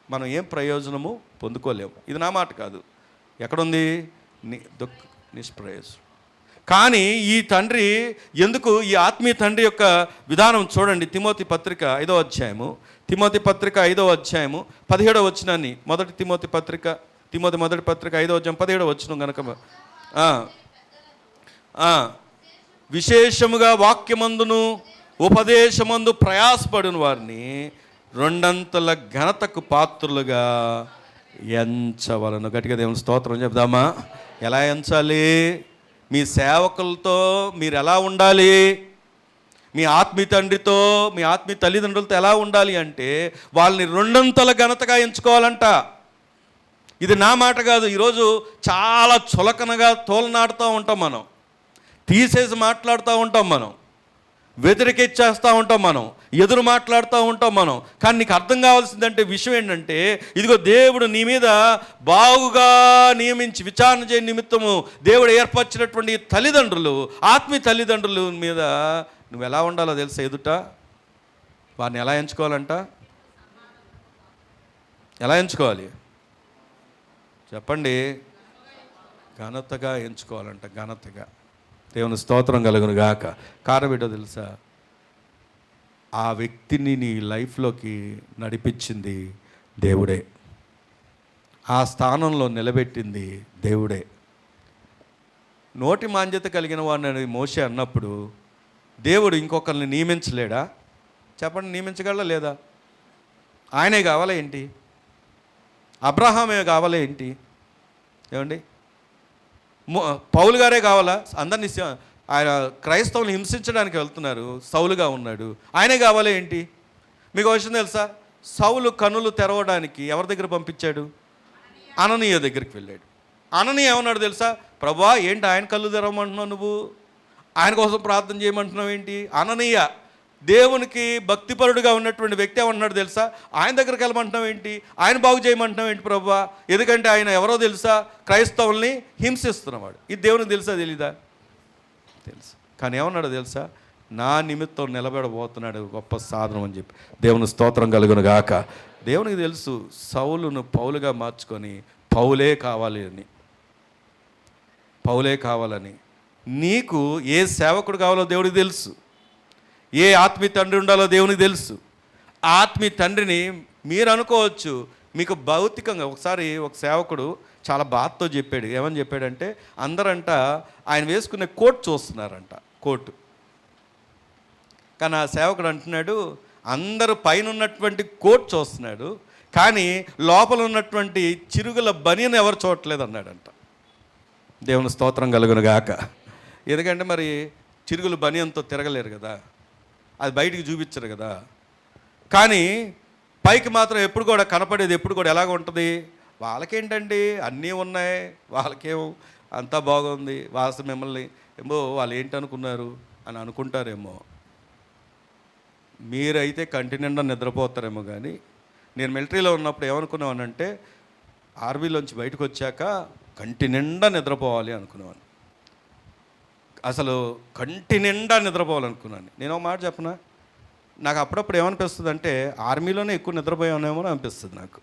మనం ఏం ప్రయోజనము పొందుకోలేము. ఇది నా మాట కాదు, ఎక్కడుంది? నిష్ప్రయోజనం. కానీ ఈ తండ్రి ఎందుకు, ఈ ఆత్మీయ తండ్రి యొక్క విధానం చూడండి. తిమోతి పత్రిక 5వ అధ్యాయము, తిమోతి పత్రిక 5వ అధ్యాయము 17వ వచనాన్ని, తిమోతి మొదటి పత్రిక 5వ అధ్యాయం 17వ వచనం కనుక, విశేషముగా వాక్యమందును ఉపదేశమందు ప్రయాసపడిన వారిని 2 ఘనతకు పాత్రులుగా ఎంచవలను. గట్టిగా దేవుని స్తోత్రం చెప్దామా? ఎలా ఎంచాలి? మీ సేవకులతో మీరు ఎలా ఉండాలి? మీ ఆత్మీయ తండ్రితో, మీ ఆత్మీయ తల్లిదండ్రులతో ఎలా ఉండాలి అంటే వాళ్ళని 2 ఘనతగా ఎంచుకోవాలంట. ఇది నా మాట కాదు. ఈరోజు చాలా చులకనగా తోలనాడుతూ ఉంటాం మనం, తీసేసి మాట్లాడుతూ ఉంటాం మనం, వ్యతిరేకించేస్తూ ఉంటాం మనం. ఎదురు మాట్లాడుతూ ఉంటాం మనం. కానీ నీకు అర్థం కావాల్సిందంటే విషయం ఏంటంటే, ఇదిగో దేవుడు నీ మీద బాగుగా నియమించి విచారణ చేయని నిమిత్తము దేవుడు ఏర్పరిచినటువంటి తల్లిదండ్రులు, ఆత్మీయ తల్లిదండ్రుల మీద నువ్వు ఎలా ఉండాలో తెలుసా? ఎదుట వారిని ఎలా ఎంచుకోవాలంట? ఎలా ఎంచుకోవాలి చెప్పండి? ఘనతగా ఎంచుకోవాలంట, ఘనతగా. దేవుని స్తోత్రం కలుగును గాక. కారణం ఏంటో తెలుసా? ఆ వ్యక్తిని నీ లైఫ్లోకి నడిపించింది దేవుడే, ఆ స్థానంలో నిలబెట్టింది దేవుడే. నోటి మాంద్యత కలిగిన వాడిని మోషే అన్నప్పుడు దేవుడు ఇంకొకరిని నియమించలేడా? చెప్పండి, నియమించగలరా లేదా? ఆయనే కావాలా ఏంటి? అబ్రహామే కావాలా ఏంటి? ఏమండి, పౌలు గారే కావాలా? అందరినీ ఆయన క్రైస్తవుని హింసించడానికి వెళ్తున్నారు, సౌలుగా ఉన్నాడు, ఆయనే కావాలా ఏంటి? మీకు విషయం తెలుసా? సౌలు కనులు తెరవడానికి ఎవరి దగ్గర పంపించాడు? అననీయ దగ్గరికి వెళ్ళాడు. అననీయ ఏమన్నాడు తెలుసా? ప్రభువా, ఏంటి ఆయన కళ్ళు తెరవమంటున్నావు? నువ్వు ఆయన కోసం ప్రార్థన చేయమంటున్నావు ఏంటి? అననీయ దేవునికి భక్తిపరుడుగా ఉన్నటువంటి వ్యక్తి ఏమన్నాడు తెలుసా? ఆయన దగ్గరికి వెళ్ళమంటున్నావు ఏంటి? ఆయన బాగు చేయమంటున్నావు ఏంటి ప్రభువా? ఎందుకంటే ఆయన ఎవరో తెలుసా? క్రైస్తవుల్ని హింసిస్తున్నవాడు. ఇది దేవునికి తెలుసా తెలీదా? తెలుసు. కానీ ఏమన్నాడు తెలుసా? నా నిమిత్తం నిలబడబోతున్నాడు, గొప్ప సాధనం అని చెప్పి. దేవుని స్తోత్రం కలుగును గాక. దేవునికి తెలుసు సౌలును పౌలుగా మార్చుకొని పౌలే కావాలి అని, పౌలే కావాలని. నీకు ఏ సేవకుడు కావాలో దేవుడికి తెలుసు, ఏ ఆత్మీయ తండ్రి ఉండాలో దేవునికి తెలుసు. ఆత్మీయ తండ్రిని మీరు అనుకోవచ్చు మీకు భౌతికంగా. ఒకసారి ఒక సేవకుడు చాలా బాధతో చెప్పాడు. ఏమని చెప్పాడంటే, అందరంట ఆయన వేసుకునే కోట్ చూస్తున్నారంట, కోటు. కానీ ఆ సేవకుడు అంటున్నాడు, అందరూ పైన ఉన్నటువంటి కోట్ చూస్తున్నాడు, కానీ లోపల ఉన్నటువంటి చిరుగుల బనియన్ ఎవరు చూడట్లేదు అన్నాడంట. దేవుని స్తోత్రం కలుగును గాక. ఎందుకంటే మరి చిరుగులు బనియన్తో తిరగలేరు కదా, అది బయటికి చూపించరు కదా. కానీ పైకి మాత్రం ఎప్పుడు కూడా కనపడేది ఎప్పుడు కూడా ఎలాగ ఉంటుంది? వాళ్ళకేంటండి అన్నీ ఉన్నాయి, వాళ్ళకేమో అంతా బాగుంది, వాసన మిమ్మల్ని ఏమో వాళ్ళు ఏంటనుకున్నారు అని అనుకుంటారేమో. మీరైతే కంటి నిండా నిద్రపోతారేమో. కానీ నేను మిలిటరీలో ఉన్నప్పుడు ఏమనుకున్నామనంటే, ఆర్మీలోంచి బయటకు వచ్చాక కంటి నిండా నిద్రపోవాలి అనుకునేవాను. అసలు కంటి నిండా నిద్రపోవాలనుకున్నాను. నేను ఒక మాట చెప్పనా, నాకు అప్పుడప్పుడు ఏమనిపిస్తుంది అంటే ఆర్మీలోనే ఎక్కువ నిద్రపోయానేమో అనిపిస్తుంది నాకు.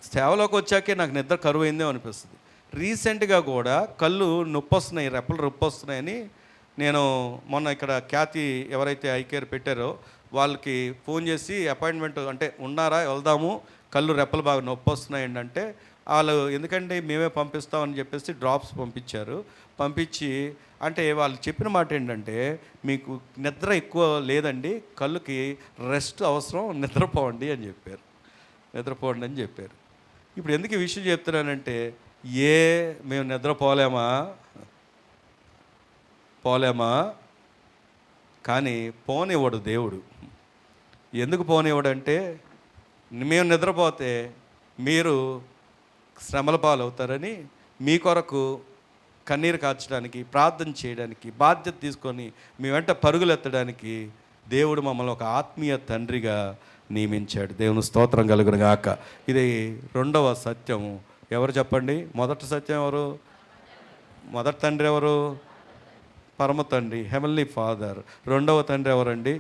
సేవలోకి వచ్చాకే నాకు నిద్ర కరువు అయిందేమో అనిపిస్తుంది. రీసెంట్గా కూడా కళ్ళు నొప్పి వస్తున్నాయి, రెప్పలు నొప్పి వస్తున్నాయని నేను మొన్న ఇక్కడ ఖ్యాతి ఎవరైతే ఐకేర్ పెట్టారో వాళ్ళకి ఫోన్ చేసి అపాయింట్మెంట్ అంటే ఉన్నారా, వెళ్దాము, కళ్ళు రెప్పలు బాగా నొప్పి వస్తున్నాయి ఏంటంటే, వాళ్ళు ఎందుకంటే మేమే పంపిస్తామని చెప్పేసి డ్రాప్స్ పంపించారు. పంపించి అంటే వాళ్ళు చెప్పిన మాట ఏంటంటే, మీకు నిద్ర ఎక్కువ లేదండి, కళ్ళుకి రెస్ట్ అవసరం, నిద్రపోండి అని చెప్పారు. నిద్రపోండి అని చెప్పారు. ఇప్పుడు ఎందుకు ఈ విషయం చెప్తున్నానంటే, మేము నిద్రపోలేమా? పోలేమా? కానీ పోనివ్వడు దేవుడు. ఎందుకు పోనివ్వడంటే, మేము నిద్రపోతే మీరు శ్రమల పాలవుతారని, మీ కొరకు కన్నీరు కార్చడానికి, ప్రార్థన చేయడానికి, బాధ్యత తీసుకొని మీ వెంట పరుగులెత్తడానికి దేవుడు మమ్మల్ని ఒక ఆత్మీయ తండ్రిగా నియమించాడు. దేవుని స్తోత్రం కలుగును గాక. ఇది రెండవ సత్యము. ఎవరు చెప్పండి? మొదటి సత్యం ఎవరు? మొదటి తండ్రి ఎవరు? పరమ తండ్రి, హెవెన్లీ ఫాదర్. రెండవ తండ్రి ఎవరండి?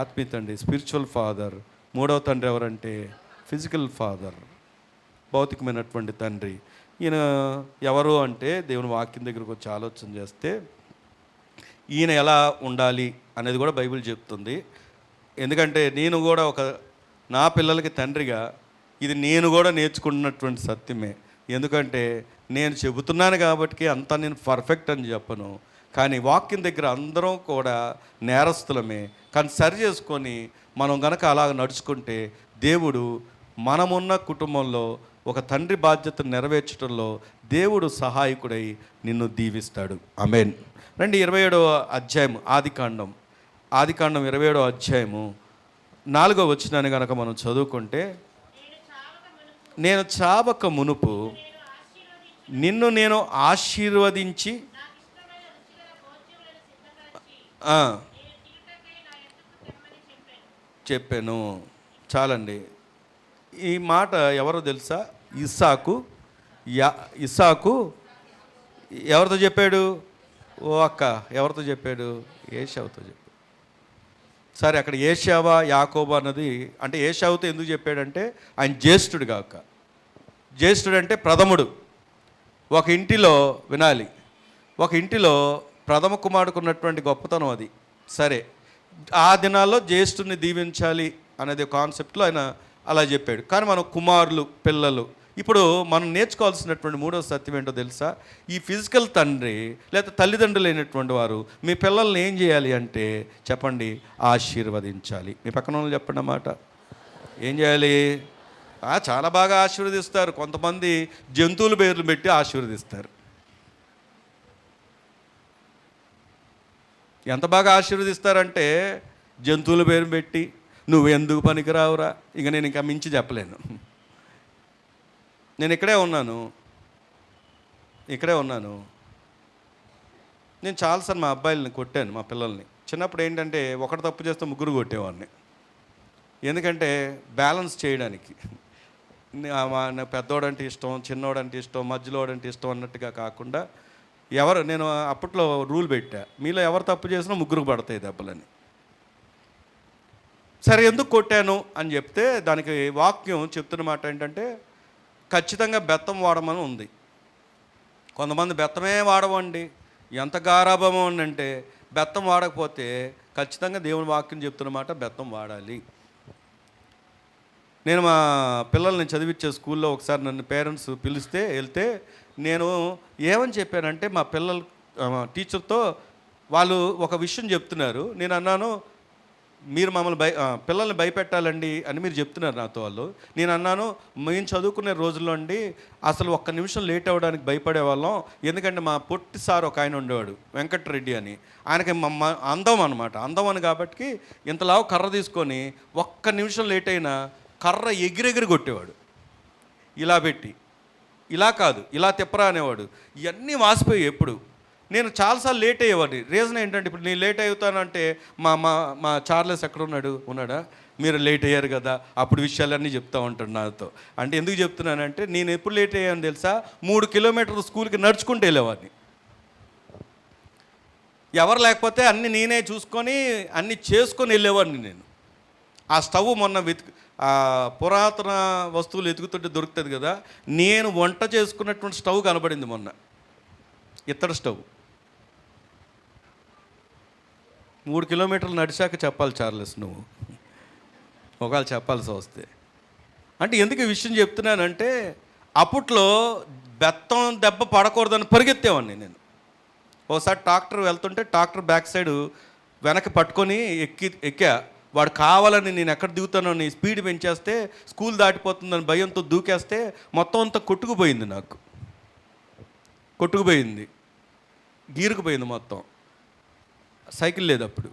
ఆత్మీయ తండ్రి, స్పిరిచువల్ ఫాదర్. మూడవ తండ్రి ఎవరంటే ఫిజికల్ ఫాదర్, భౌతికమైనటువంటి తండ్రి. ఈయన ఎవరు అంటే, దేవుని వాక్యం దగ్గరకు వచ్చి ఆలోచన చేస్తే ఈయన ఎలా ఉండాలి అనేది కూడా బైబిల్ చెప్తుంది. ఎందుకంటే నేను కూడా నా పిల్లలకి తండ్రిగా ఇది నేను కూడా నేర్చుకున్నటువంటి సత్యమే. ఎందుకంటే నేను చెబుతున్నాను కాబట్టి అంతా నేను పర్ఫెక్ట్ అని చెప్పను, కానీ వాక్యం దగ్గర అందరం కూడా నేరస్తులమే. కానీ సరి చేసుకొని మనం గనక అలాగ నడుచుకుంటే దేవుడు మనమున్న కుటుంబంలో ఒక తండ్రి బాధ్యతను నెరవేర్చడంలో దేవుడు సహాయకుడై నిన్ను దీవిస్తాడు. ఆమేన్. రండి 27వ అధ్యాయం ఆదికాండం 27వ అధ్యాయము 4వ వచనాన్ని కనుక మనం చదువుకుంటే, నేను చావక మునుపు నిన్ను నేను ఆశీర్వదించి చెప్పాను. చాలండి. ఈ మాట ఎవరో తెలుసా? ఇస్సాకు. యా ఇస్సాకు ఎవరితో చెప్పాడు? ఓ అక్క, ఎవరితో చెప్పాడు? ఏశావుతో చెప్పాడు. సరే, అక్కడ ఏశావా యాకోబా అన్నది అంటే ఏశావుతో ఎందుకు చెప్పాడంటే ఆయన జ్యేష్ఠుడు కాక. జ్యేష్ఠుడు అంటే ప్రథముడు. ఒక ఇంటిలో వినాలి, ఒక ఇంటిలో ప్రథమ కుమారుడికి ఉన్నటువంటి గొప్పతనం అది. సరే, ఆ దినాల్లో జ్యేష్ఠుడిని దీవించాలి అనేది కాన్సెప్ట్లో ఆయన అలా చెప్పాడు. కానీ మన కుమారులు, పిల్లలు, ఇప్పుడు మనం నేర్చుకోవాల్సినటువంటి మూడవ సత్యం ఏంటో తెలుసా? ఈ ఫిజికల్ తండ్రి లేదా తల్లిదండ్రులు అయినటువంటి వారు మీ పిల్లల్ని ఏం చేయాలి అంటే చెప్పండి, ఆశీర్వదించాలి. మీ పక్కన వాళ్ళు చెప్పండి అన్నమాట. ఏం చేయాలి? చాలా బాగా ఆశీర్వదిస్తారు. కొంతమంది జంతువుల పేర్లు పెట్టి ఆశీర్వదిస్తారు. ఎంత బాగా ఆశీర్వదిస్తారంటే జంతువుల పేరు పెట్టి నువ్వు ఎందుకు పనికిరావురా, ఇక నేను ఇంకా మించి చెప్పలేను. నేను ఇక్కడే ఉన్నాను. నేను చాలాసార్లు మా అబ్బాయిలని కొట్టాను, మా పిల్లల్ని. చిన్నప్పుడు ఏంటంటే ఒకటి తప్పు చేస్తే ముగ్గురు కొట్టేవాడిని. ఎందుకంటే బ్యాలెన్స్ చేయడానికి. పెద్దోడంటే ఇష్టం, చిన్నోడంటే ఇష్టం, మధ్యలోడంటే ఇష్టం అన్నట్టుగా కాకుండా నేను అప్పట్లో రూల్ పెట్టా, మీలో ఎవరు తప్పు చేసినా ముగ్గురు పడతాయి దెబ్బలని. సరే, ఎందుకు కొట్టాను అని చెప్తే దానికి వాక్యం చెప్తున్న మాట ఏంటంటే ఖచ్చితంగా బెత్తం వాడమని ఉంది. కొంతమంది బెత్తమే వాడమండి, ఎంత గారాభమో అంటే బెత్తం వాడకపోతే ఖచ్చితంగా దేవుని వాక్యం చెప్తున్నమాట బెత్తం వాడాలి. నేను మా పిల్లల్ని చదివించే స్కూల్లో ఒకసారి నన్ను పేరెంట్స్ పిలిస్తే వెళ్తే నేను ఏమని చెప్పానంటే మా టీచర్తో వాళ్ళు ఒక విషయం చెప్తున్నారు. నేను అన్నాను, మీరు మమ్మల్ని పిల్లల్ని భయపెట్టాలండి అని మీరు చెప్తున్నారు నాతో వాళ్ళు. నేను అన్నాను, మేము చదువుకునే రోజుల్లో అండి అసలు ఒక్క నిమిషం లేట్ అవ్వడానికి భయపడే వాళ్ళం. ఎందుకంటే మా పొట్టి సార్ ఒక ఆయన ఉండేవాడు, వెంకటరెడ్డి అని. ఆయనకి అందం అనమాట. అందం అని కాబట్టి ఇంతలావు కర్ర తీసుకొని ఒక్క నిమిషం లేట్ అయినా కర్ర ఎగిరెగిరి కొట్టేవాడు. ఇలా పెట్టి, ఇలా కాదు ఇలా తిప్పరా అనేవాడు. ఇవన్నీ వాసిపోయి ఎప్పుడు నేను చాలాసార్లు లేట్ అయ్యేవాడిని. రీజన్ ఏంటంటే ఇప్పుడు నేను లేట్ అవుతానంటే మా చార్లెస్ ఎక్కడ ఉన్నాడా, మీరు లేట్ అయ్యారు కదా, అప్పుడు విషయాలన్నీ చెప్తా ఉంటాడు నాతో. అంటే ఎందుకు చెప్తున్నానంటే నేను ఎప్పుడు లేట్ అయ్యాను తెలుసా? 3 కిలోమీటర్లు స్కూల్కి నడుచుకుంటూ వెళ్ళేవాడిని. ఎవరు లేకపోతే అన్నీ నేనే చూసుకొని అన్నీ చేసుకొని వెళ్ళేవాడిని నేను. ఆ స్టవ్ మొన్న పురాతన వస్తువులు ఎతుకుతుంటే దొరుకుతుంది కదా, నేను వంట చేసుకున్నటువంటి స్టవ్ కనబడింది మొన్న, ఇత్తడి స్టవ్. 3 కిలోమీటర్లు నడిచాక చెప్పాలి చార్లెస్ నువ్వు, ఒకవేళ చెప్పాల్సి వస్తే. అంటే ఎందుకు ఈ విషయం చెప్తున్నానంటే అప్పట్లో బెత్తం దెబ్బ పడకూడదని పరిగెత్తేవాడిని నేను. ఒకసారి ట్రాక్టర్ వెళ్తుంటే ట్రాక్టర్ బ్యాక్ సైడ్ వెనక్కి పట్టుకొని ఎక్కా. వాడు కావాలని నేను ఎక్కడ దిగుతానో నీ స్పీడ్ పెంచేస్తే స్కూల్ దాటిపోతుందని భయంతో దూకేస్తే మొత్తం అంతా కొట్టుకుపోయింది, నాకు కొట్టుకుపోయింది, గీరుకుపోయింది మొత్తం. సైకిల్ లేదు అప్పుడు.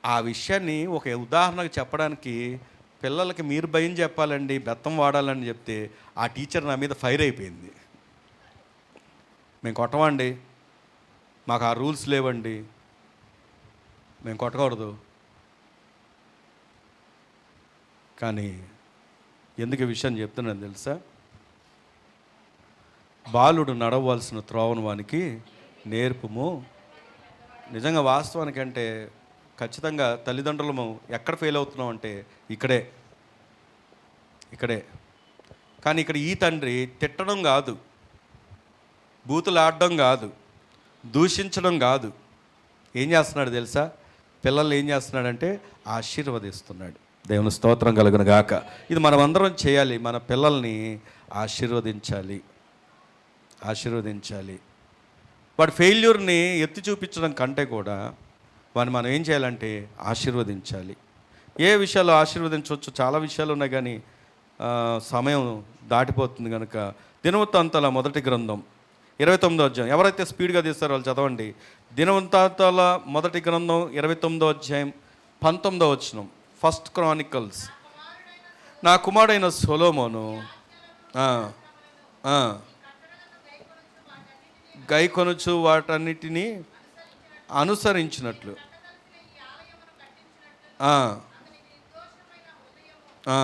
ఆ విషయాన్ని ఒక ఉదాహరణకు చెప్పడానికి పిల్లలకి మీరు భయం చెప్పాలండి, బెత్తం వాడాలని చెప్తే ఆ టీచర్ నా మీద ఫైర్ అయిపోయింది. మేము కొట్టమండి, మాకు ఆ రూల్స్ లేవండి, మేము కొట్టకూడదు. కానీ ఎందుకు ఈ విషయం చెప్తున్నాను తెలుసా? బాలుడు నడవలసిన త్రోవను వానికి నేర్పుము. నిజంగా వాస్తవానికంటే ఖచ్చితంగా తల్లిదండ్రులము ఎక్కడ ఫెయిల్ అవుతున్నాం అంటే ఇక్కడే. కానీ ఇక్కడ ఈ తండ్రి తిట్టడం కాదు, బూతులు ఆడడం కాదు, దూషించడం కాదు. ఏం చేస్తున్నాడు తెలుసా? పిల్లల్ని ఏం చేస్తున్నాడంటే ఆశీర్వదిస్తున్నాడు. దేవుని స్తోత్రం కలుగును గాక. ఇది మనం అందరం చేయాలి. మన పిల్లల్ని ఆశీర్వదించాలి. వాడి ఫెయిల్యూర్ని ఎత్తి చూపించడం కంటే కూడా వాడిని మనం ఏం చేయాలంటే ఆశీర్వదించాలి. ఏ విషయాలు ఆశీర్వదించవచ్చు? చాలా విషయాలు ఉన్నాయి, కానీ సమయం దాటిపోతుంది కనుక దినవృత్తాంతాల మొదటి గ్రంథం 29వ అధ్యాయం. ఎవరైతే స్పీడ్గా తీస్తారో వాళ్ళు చదవండి. దినవృత్తాంతాల మొదటి గ్రంథం 29వ అధ్యాయం 19వ వచనం. First Chronicles. నా కుమారుడైన సొలొమోను గైకొనుచు వాటన్నిటినీ అనుసరించినట్లు ఆ, ఆ,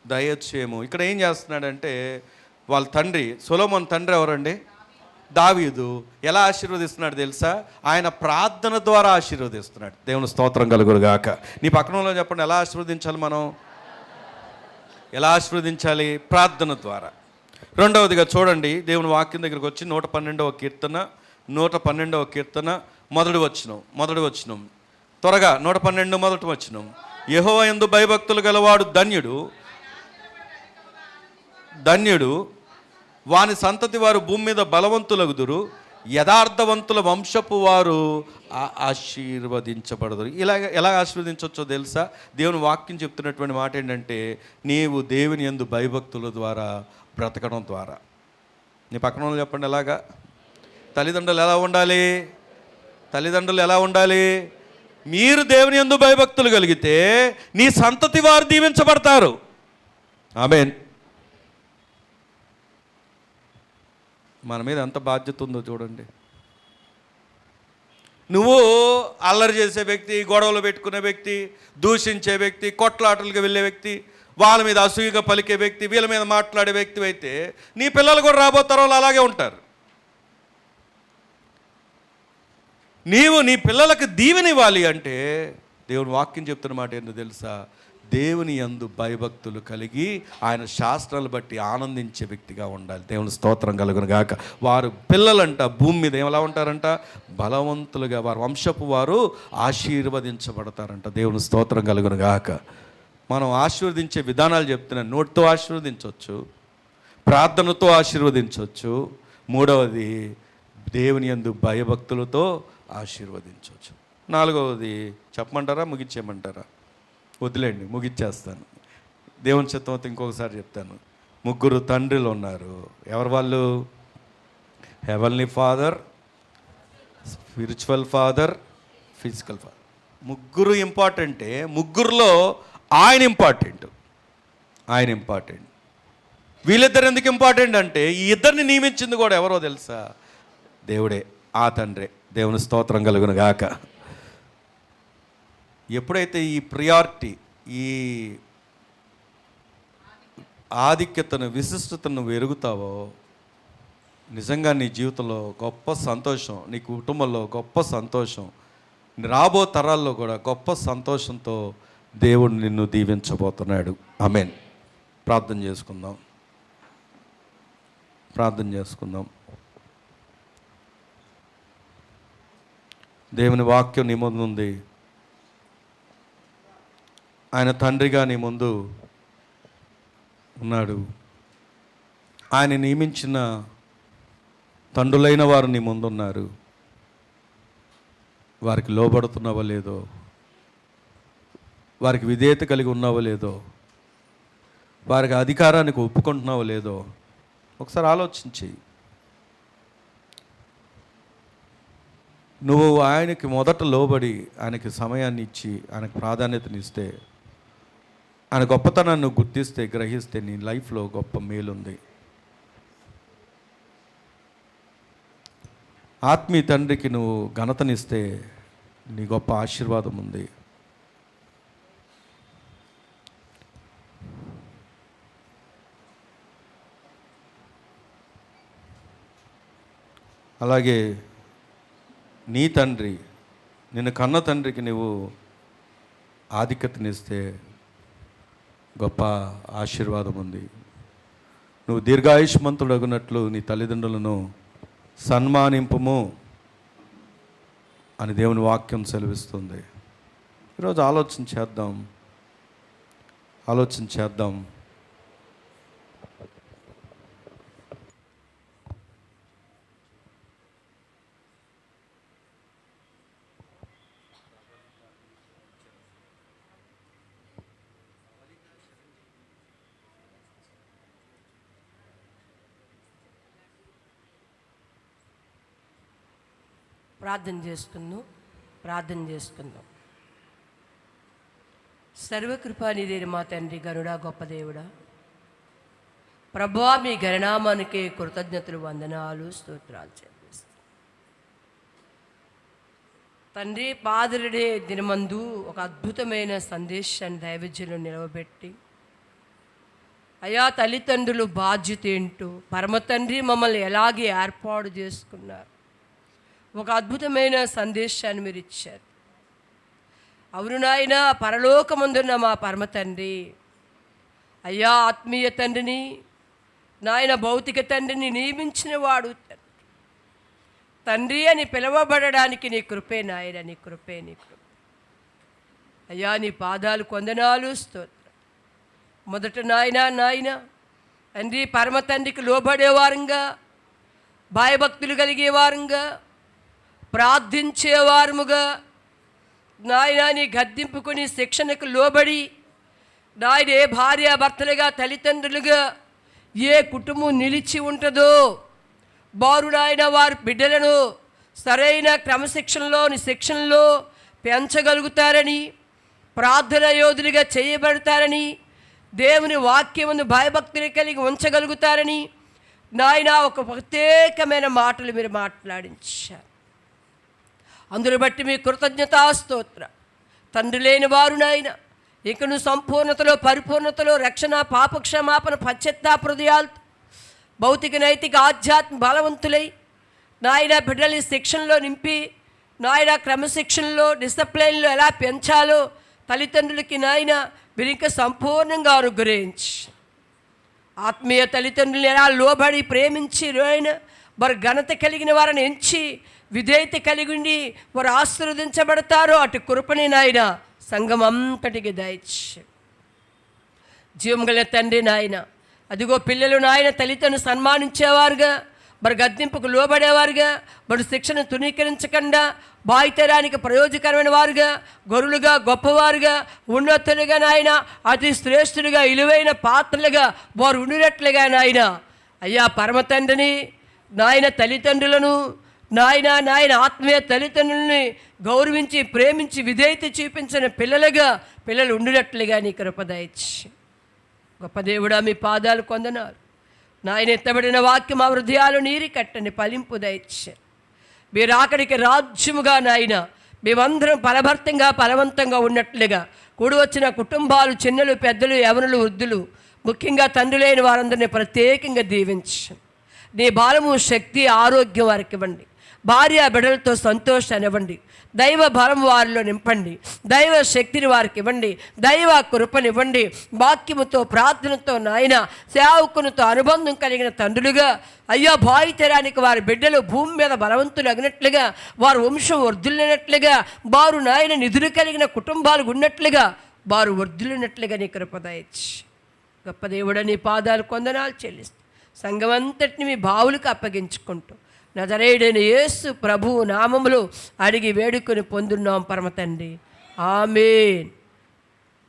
దయచేయము. ఇక్కడ ఏం చేస్తున్నాడంటే వాళ్ళ తండ్రి సొలొమోను తండ్రి ఎవరండి? దావీదు. ఎలా ఆశీర్వదిస్తున్నాడు తెలుసా? ఆయన ప్రార్థన ద్వారా ఆశీర్వదిస్తున్నాడు. దేవుని స్తోత్రం కలుగును గాక. నీ పక్కన వాళ్ళని చెప్పండి, ఎలా ఆశీర్వదించాలి మనం? ఎలా ఆశీర్వదించాలి? ప్రార్థన ద్వారా. రెండవదిగా చూడండి, దేవుని వాక్యం దగ్గరికి వచ్చి 112వ కీర్తన 112వ కీర్తన మొదటి వచనం త్వరగా. 112 మొదటి వచనం. యెహోవా యందు భయభక్తులు గలవాడు ధన్యుడు, ధన్యుడు. వాని సంతతి వారు భూమి మీద బలవంతులగుదురు, యథార్థవంతుల వంశపు వారు ఆశీర్వదించబడదురు. ఎలా ఆశీర్వదించవచ్చో తెలుసా? దేవుని వాక్యం చెప్తున్నటువంటి మాట ఏంటంటే, నీవు దేవుని యందు భయభక్తుల ద్వారా బ్రతకడం ద్వారా. నీ పక్కన వాళ్ళు చెప్పండి, ఎలాగా? తల్లిదండ్రులు ఎలా ఉండాలి? తల్లిదండ్రులు ఎలా ఉండాలి? మీరు దేవుని యందు భయభక్తులు కలిగితే నీ సంతతి వారు దీవించబడతారు. ఆమేన్. మన మీద ఎంత బాధ్యత ఉందో చూడండి. నువ్వు అల్లరి చేసే వ్యక్తి, గొడవలు పెట్టుకునే వ్యక్తి, దూషించే వ్యక్తి, కొట్లాటలకు వెళ్ళే వ్యక్తి, వాళ్ళ మీద అసూయగా పలికే వ్యక్తి, వీళ్ళ మీద మాట్లాడే వ్యక్తి అయితే నీ పిల్లలు కూడా రాబోతారు, వాళ్ళు అలాగే ఉంటారు. నీవు నీ పిల్లలకు దీవెనివ్వాలి అంటే దేవుని వాక్యం చెప్తున్న మాట ఏంటో తెలుసా? దేవుని యందు భయభక్తులు కలిగి ఆయన శాస్త్రాలు బట్టి ఆనందించే వ్యక్తిగా ఉండాలి. దేవుని స్తోత్రం కలుగును గాక. వారు పిల్లలంట భూమి మీద ఎలా ఉంటారంట? బలవంతులుగా, వారు వంశపు వారు ఆశీర్వదించబడతారంట. దేవుని స్తోత్రం కలుగును గాక. మనం ఆశీర్వదించే విధానాలు చెప్తున్నాను. నోటితో ఆశీర్వదించవచ్చు, ప్రార్థనతో ఆశీర్వదించవచ్చు, మూడవది దేవుని యందు భయభక్తులతో ఆశీర్వదించవచ్చు. నాలుగవది చెప్పమంటారా, ముగించేయమంటారా? వదిలేండి, ముగిచ్చేస్తాను. దేవుని చిత్తంతో ఇంకొకసారి చెప్తాను. 3 తండ్రులు ఉన్నారు. ఎవరు వాళ్ళు? Heavenly father, spiritual father, physical father. 3 ఇంపార్టెంటే. 3లో ఆయన ఇంపార్టెంట్. వీళ్ళిద్దరు ఎందుకు ఇంపార్టెంట్ అంటే, ఈ ఇద్దరిని నియమించింది కూడా ఎవరో తెలుసా? దేవుడే, ఆ తండ్రే. దేవుని స్తోత్రం కలుగును గాక. ఎప్పుడైతే ఈ ప్రియారిటీ, ఈ ఆధిక్యతను, విశిష్టతను నువ్వు ఎరుగుతావో నిజంగా నీ జీవితంలో గొప్ప సంతోషం, నీ కుటుంబంలో గొప్ప సంతోషం, రాబో తరాల్లో కూడా గొప్ప సంతోషంతో దేవుడు నిన్ను దీవించబోతున్నాడు. ఆమేన్. ప్రార్థన చేసుకుందాం. దేవుని వాక్యం నీ ముందు ఉంది. ఆయన తండ్రిగా నీ ముందు ఉన్నాడు. ఆయన నియమించిన తండ్రులైన వారు నీ ముందు ఉన్నారు. వారికి లోబడుతున్నావో లేదో, వారికి విధేయత కలిగి ఉన్నావో లేదో, వారికి అధికారానికి ఒప్పుకుంటున్నావో లేదో ఒకసారి ఆలోచించి, నువ్వు ఆయనకి మొదట లోబడి ఆయనకి సమయాన్ని ఇచ్చి ఆయనకు ప్రాధాన్యతనిస్తే, ఆయన గొప్పతనాన్ని గుర్తిస్తే, గ్రహిస్తే నీ లైఫ్లో గొప్ప మేలుంది. ఆత్మీయ తండ్రికి నువ్వు ఘనతనిస్తే నీ గొప్ప ఆశీర్వాదం ఉంది. అలాగే నీ తండ్రి, నిన్ను కన్న తండ్రికి నువ్వు ఆధిక్యతనిస్తే గొప్ప ఆశీర్వాదం ఉంది. నువ్వు దీర్ఘాయుష్మంతుడగునట్లు నీ తల్లిదండ్రులను సన్మానింపుము అని దేవుని వాక్యం సెలవిస్తుంది. ఈరోజు ఆలోచన చేద్దాం.
ప్రార్థన చేసుకుందాం. సర్వకృపానిధి మా తండ్రి, గరుడా గొప్ప దేవుడా, ప్రభువా, మీ గణనామానికి కృతజ్ఞతలు, వందనాలు, స్తోత్రాలు చెల్లిస్తాం. తండ్రి పాదరుడే దినమందు ఒక అద్భుతమైన సందేశాన్ని దైవజనులు నిలవబెట్టి, అయా తల్లిదండ్రులు బాధ్యత ఏంటో, పరమ తండ్రి మమ్మల్ని ఎలాగే ఏర్పాటు చేసుకున్నారు, ఒక అద్భుతమైన సందేశాన్ని మీరు ఇచ్చారు. అవును నాయన, పరలోకమందున్న మా పరమ తండ్రి, అయ్యా ఆత్మీయ తండ్రిని, నాయన భౌతిక తండ్రిని నియమించిన వాడు. తండ్రి అని పిలవబడడానికి నీ కృపే నాయన, నీ కృపే, నీ కృప. అయ్యా నీ పాదాలు కొందనాలు, స్తోత్రం. మొదట నాయన తండ్రి పరమ తండ్రికి లోబడేవారంగా, భయభక్తులు కలిగేవారంగా, ప్రార్థించేవారముగా నాయన నీ గద్దింపుకుని శిక్షణకు లోబడి, నాయన ఏ భార్యాభర్తలుగా, తల్లిదండ్రులుగా ఏ కుటుంబం నిలిచి ఉంటుందో వారు నాయన వారి బిడ్డలను సరైన క్రమశిక్షణలో, శిక్షణలో పెంచగలుగుతారని, ప్రార్థన యోధులుగా చేయబడతారని, దేవుని వాక్యమును భయభక్తులు కలిగి ఉంచగలుగుతారని నాయన ఒక ప్రత్యేకమైన మాటలు మీరు మాట్లాడించారు. అందును బట్టి మీ కృతజ్ఞతాస్తోత్ర. తండ్రి లేని వారు నాయన ఇకను సంపూర్ణతలో, పరిపూర్ణతలో, రక్షణ, పాపక్షమాపణ, పశ్చాత్తాప హృదయాలతో భౌతిక, నైతిక, ఆధ్యాత్మిక బలవంతులై నాయన బిడ్డల్ని శిక్షణలో నింపి, నాయన క్రమశిక్షణలో, డిసిప్లైన్లో ఎలా పెంచాలో తల్లిదండ్రులకి నాయన మీరు ఇంకా సంపూర్ణంగా అనుగ్రహించి, ఆత్మీయ తల్లిదండ్రులను ఎలా లోబడి ప్రేమించి నాయన వారు ఘనత కలిగిన వారిని ఎంచి విధేయత కలిగి వారు ఆశీర్వదించబడతారో అటు కృపని నాయన సంఘం అంతటికి దయచి. జీవం గల తండ్రి నాయన, అదిగో పిల్లలు నాయన తల్లిదండ్రులను సన్మానించేవారుగా, మరి గద్దింపుకు లోబడేవారుగా, మరి శిక్షను తునీకరించకుండా బాయితరానికి ప్రయోజకరమైన వారుగా, గొర్రెలుగా, గొప్పవారుగా, ఉన్నతులుగా నాయన అతి శ్రేష్ఠులుగా, విలువైన పాత్రలుగా వారు ఉండినట్లుగా నాయన అయ్యా పరమ తండ్రిని, నాయన తల్లిదండ్రులను, నాయన ఆత్మీయ తల్లిదండ్రులని గౌరవించి, ప్రేమించి, విధేయత చూపించిన పిల్లలు ఉండినట్లుగా నీ కృప దయచి. గొప్ప దేవుడా మీ పాదాలు కొందనాలు. నాయన ఎత్తబడిన వాక్యం మా హృదయాలు నీరు కట్టని ఫలింపు దయచి. మీరు అక్కడికి రాజ్యముగా నాయన మేమందరం ఫలవంతంగా ఉన్నట్లుగా కూడి వచ్చిన కుటుంబాలు, చిన్నలు, పెద్దలు, యవనులు, వృద్ధులు, ముఖ్యంగా తండ్రి లేని వారందరినీ ప్రత్యేకంగా దీవించి నీ బలము, శక్తి, ఆరోగ్యం వారికి ఇవ్వండి. భార్య బిడ్డలతో సంతోషాన్ని ఇవ్వండి. దైవ బలం వారిలో నింపండి. దైవ శక్తిని వారికి ఇవ్వండి. దైవ కృపనివ్వండి. వాక్యముతో, ప్రార్థనతో నాయన సేవకునితో అనుబంధం కలిగిన తండ్రులుగా అయ్యా భావితరానికి వారి బిడ్డలు భూమి మీద బలవంతులు అగినట్లుగా, వారు వంశం వర్ధులినట్లుగా, వారు నాయన నిధులు కలిగిన కుటుంబాలు ఉన్నట్లుగా వారు వర్ధులినట్లుగా నీ కృప దయచి. గొప్ప దేవుడా నీ పాదాలు కొందనాలు చెల్లిస్తూ సంఘమంతటిని మీ బావులకు అప్పగించుకుంటూ నజరేయుడైన యేసు ప్రభువు నామములో అడిగి వేడుకొని పొందున్నాం పరమ తండ్రి. ఆమేన్.